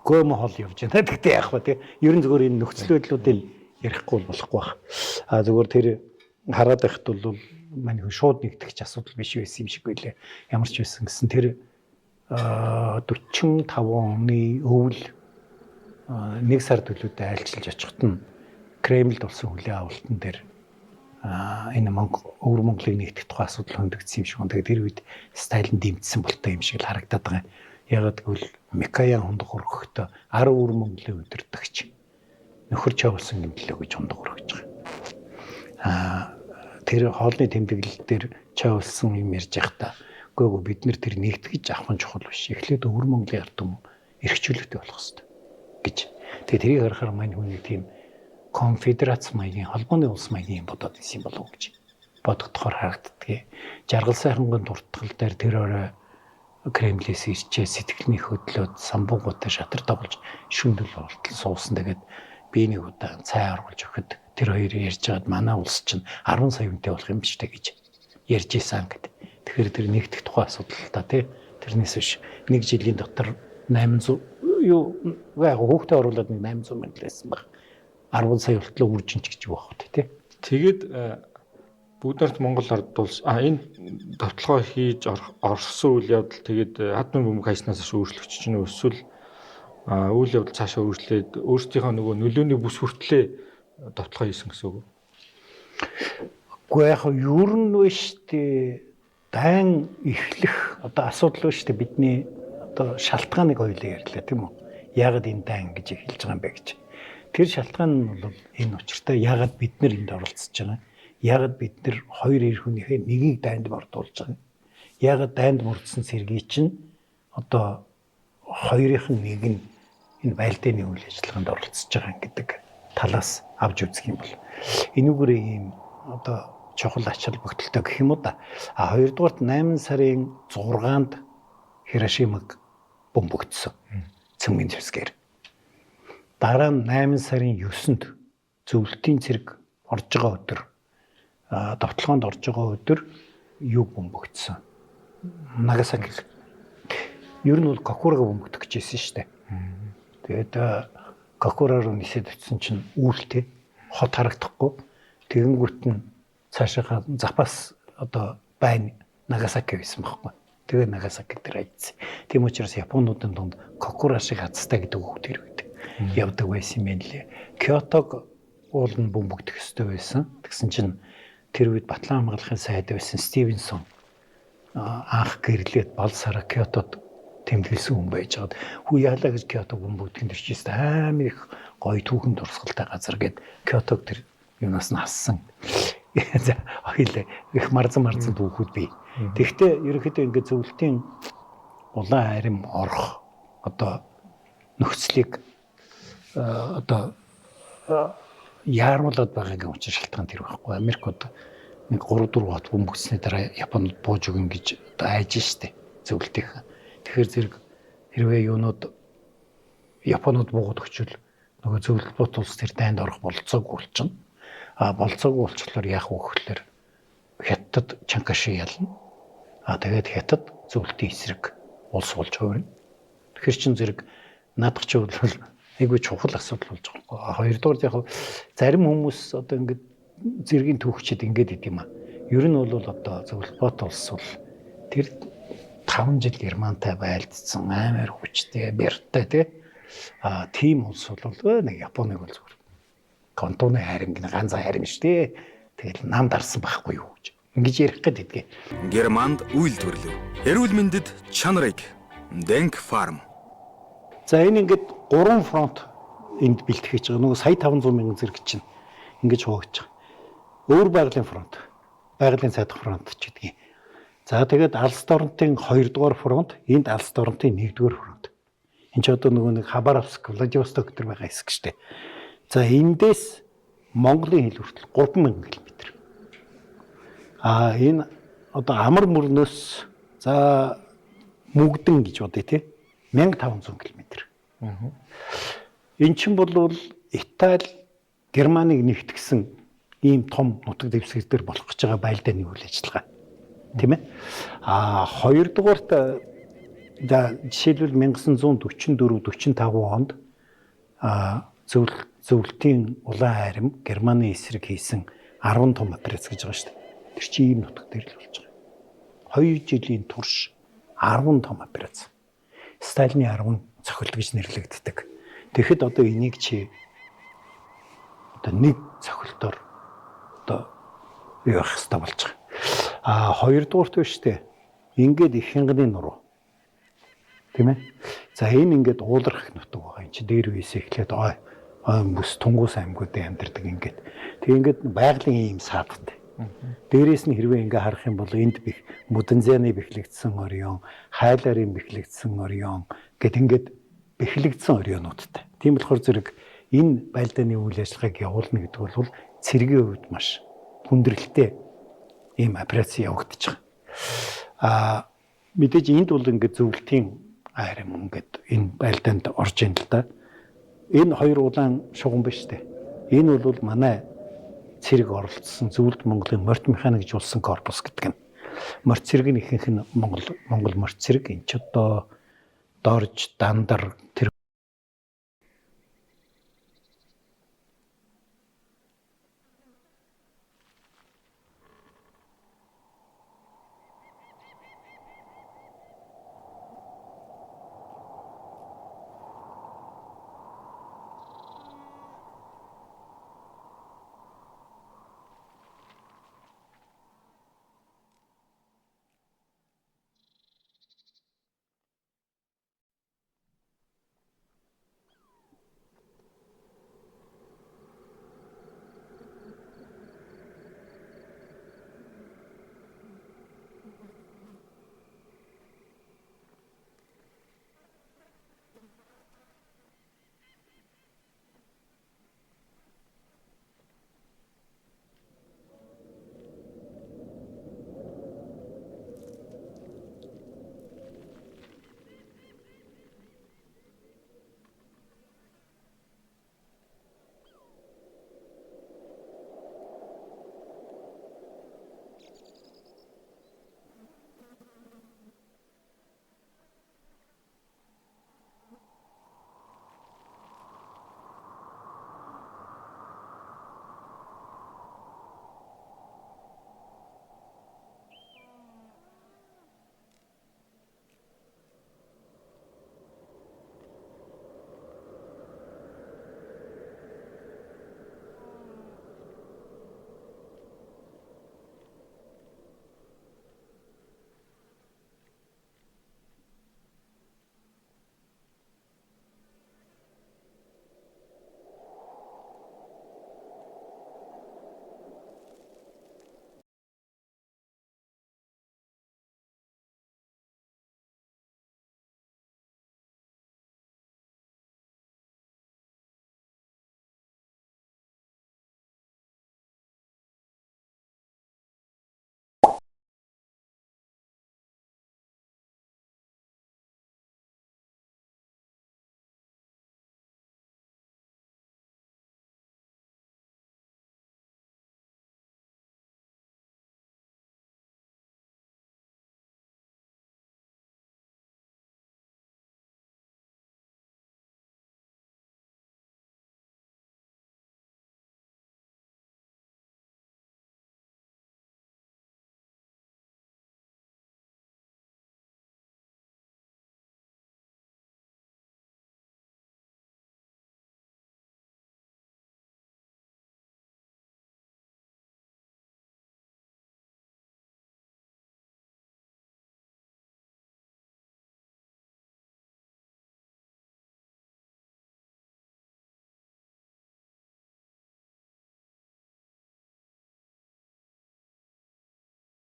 гөөмө хол явж байна. Тэгтээ яах вэ тий? Ерөн зөвхөн энэ нөхцөл байдлуудыг ярихгүй болохгүй байх. Зөвхөн тэр хараад байхад бол манай хүн шууд нэгтгэж асуудал биш байсан юм шиг байлаа. Ямар ч байсан гэсэн тэр 45 оны өвөл нэг сар төлөвтэй айлчилж очихт нь Кремльд болсон хүлээн авалтан дээр энэ өвөр Монголыг нэгтгэх тухай асуудал хөндөгдсөн юм шиг. Тэгээд тэр үед Сталин дэмжсэн болтой юм шиг л харагдаад байгаа. Ягаад гэвэл Микаян хундах өргөхдөө 10 өвөр Монголын өдөртөгч нөхөр Чавлсан гэмтлээ гэж хундах өргөж байгаа. Тэр хоолны тэмдэглэл дээр Чавлсан юм ярьж байхдаа үгүй бид нэр тэр нэгтгэж авах нь чухал биш. Эхлээд өвөр Монголын ард түмэн эрхчлөлтөй болох хэрэгтэй гэж. Тэгээ тэрийг харахаар мань хүний тийм конфедерац маягийн холбооны улс маягийн бодоод исэн болов гэж бодогдохоор харагддаг. Жаргал сайхангийн дуртгал дээр тэр орой Кремлээс ирчээ сэтгэлний хөдлөөд самбуугуудаа шатар тоглож шүндэл болтол суусан. Тэгээд би нэг удаа цай оруулж өгөхөд тэр хоёр ярьж байгаад манай улс чинь 10 сая хүнтэй болох юм биш үү гэж ярьж исэн гэд. Тэгэхээр тэр нэгдэх тухай асуудал та тий. Тэрнээс биш нэг жилийн дотор 800 юу хүүхдээ оруулаад нэг 800 мянга лээсэн баг. 10 сая болтлоо үржинч гэж юу бах тий. Тэгээд бүгдээрт Монгол ард улс энэ товтлогоо хийж орсон үйл явдал тэгээд хадмын бөмбөг хайснаас өөрчлөгдөж чинь өсвөл үйл явдал цаашаа өөрчлөөд өөрсдийнхөө нөгөө нөлөөний бүс хүртлээ товтлогоо хийсэн гэсэн үг. Гэхдээ яг юу нь вэ штэ дайн эхлэх одоо асуудал вэ штэ бидний одоо шалтгааныг хоёулаа ярьлаа тийм үү? Яагаад энэ дан ингэж эхэлж байгаа юм бэ гэж. Тэр шалтгаан нь бол энэ учиртай яагаад бид нар энд оролцож байгаа. Яагаад бид нар хоёр эр хүнийхээ нэгийг дайнд мордуулж байгаа. Яагаад дайнд мордсон цэргийг чинь одоо хоёрынх нь нэг нь энэ байлдааны үйл ажиллагаанд оролцож байгаа гэдэг талаас авч үзэх юм бол энүүгээр ийм одоо чухал ач холбогдолтой гэх юм уу да. А хоёрдугаарт 8 сарын 6-нд Хирошимаг бомбогдсон. Цөмгийн зэвсгээр. Дараа нь 8 сарын 9-нд зөвлөлтийн цэрэг орж байгаа өдөр довтлогоонд орж байгаа өдөр юу бомбогдсон. Нагасаки. Ер нь бол Кокурага бомбогдох гэжсэн шүү дээ. Тэгээд Кокура руу нисээд очсон чинь үүлтэй хот харагдахгүй. Тэгэнгүүт нь цаашаа запас одоо байна Нагасаки байсан байхгүй. Тэгээ Нагасаки дээр айдсан. Тийм учраас Японуудын дунд Кокура шиг хацтай гэдэг үг тэр байдаг. Явдаг байсан юм лээ. Киотог уул нь бомбогдох ёстой байсан. Тэгсэн чинь тэр үед Батлан хамгаалахын сайд байсан Стивенсон анх гэрлээд Балсараа Киотод тэмдэглэсэн хүн байж байгаад хүү яалаа гэж Киотог бомбогдохын төрчээс амар их гоё түүхэн дурсгалтай газар гээд Киотог тэр юунаас нь хассан. Хоёлаа их марзан түүхүүд бий. Тэгэхдээ ерөнхийдөө ингээд зөвлөлтийн улаан харим орох одоо нөхцөлийг одоо яаруулад байгаагийн учир шалтгаан тэр байхгүй. Америкууд нэг 3-4 бот бомбогдсны дараа Японд бууж өгнө гэж одоо айж штэ зөвлөлтийнх. Тэгэхээр зэрэг хэрвээ юунууд Японууд буугаад өчвөл нөгөө зөвлөлт бот улс тэр дайнд орох болцоогүй болчихно. Болцоогүй болчихлоор яах вэ гэхээр Хятад Чанкаши ялна. Тэгээд Хятад зөвлөлтийн эсрэг улс болж хувирна. Тэгэхээр чин зэрэг наадах ч бол айгүй чухал асуудал болж байгаа юм. Хоёрдугаар яг зарим хүмүүс одоо ингээд зэргийн түүхчид ингээд идэм юм. Ер нь бол одоо зөвлөлт бот улс бол тэр 5 жил Германтай байлдсан амар хүчтэй бэрттэй тийм улс бол нэг Японыг бол зүгээр контоны харин ганц харин шүү дээ. Тэгэл нам дарсан байхгүй юу гэж. Ингэж ярих гэдэг. Германд үйлдвэрлэв. Эрүүл мэндэд чанарыг Denk Farm. За энэ ингээд 3 фронт энд бэлтгэж байгаа. Нөгөө сая 500 мянган зэрэг чинь ингэж хувааж байгаа. Өөр байгалийн фронт, байгалийн сайдах фронт ч гэдгийг. За тэгээд Алс дорнотын 2 дугаар фронт, энд Алс дорнотын 1 дугаар фронт. Энд ч одоо нөгөө нэг Хабаровск, Владивосток гэдэг байгаа хэсэг шүү дээ. За эндээс Монголын хил хүртэл 3000 км. Энэ одоо амар мөрнөөс за мөгдөн гэж бодъё тий 1500 км. Энэ чинь бол Итали Германыг нэгтгсэн ийм том нутаг дэвсгэр дээр болох гэж байгаа байлдааны үйл ажиллагаа. Тийм ээ. Хоёрдугаарт жишээлбэл 1944-45 онд зөвлөлтийн улаан харим Германы эсрэг хийсэн 10 том операц гэж байгаа шүү дээ. Тэр чинь ийм нутаг дээр л болж байгаа. 2 жилийн турш 10 том операц. Сталины 10 цохилт гэж нэрлэгддэг. Тэгэхэд одоо энийг чи одоо нэг цохилтоор одоо юу явах хэрэгтэй болж байгаа. Хоёрдугаарт биш үү? Ингээд их хянганы нуруу. Тийм ээ. За энэ ингээд ууларх нутаг байгаа. Энд чи дээр үесээ эхлээд бүс тунгуус аймагуудын амьдардаг ингээд. Тэг ингээд байгалийн ийм саадтай. Дээрээс нь хэрвээ ингээ харах юм бол энд бих Мудензяны бэхлэгдсэн орён, Хайларын бэхлэгдсэн орён гэд ингээд бэхлэгдсэн орёнуудтай. Тийм болохоор зэрэг энэ байлдааны үйл ажиллагааг явуулна гэдэг бол цэргийн хувьд маш хүндрэлтэй ийм операц явагдаж байгаа. Мэдээж энд бол ингээд зөвлөлтийн харим ингээд энэ байлдаанд орж ийн л да. Энэ хоёр улаан шугам биш үү? Энэ бол манай цэрэг оролцсон зөвлөлт Монголын морьт механикжуулсан корпус гэдэг нь. Морьт цэргийн ихэнх нь Монгол морьт цэрэг энэ ч одоо Дорж, Дандар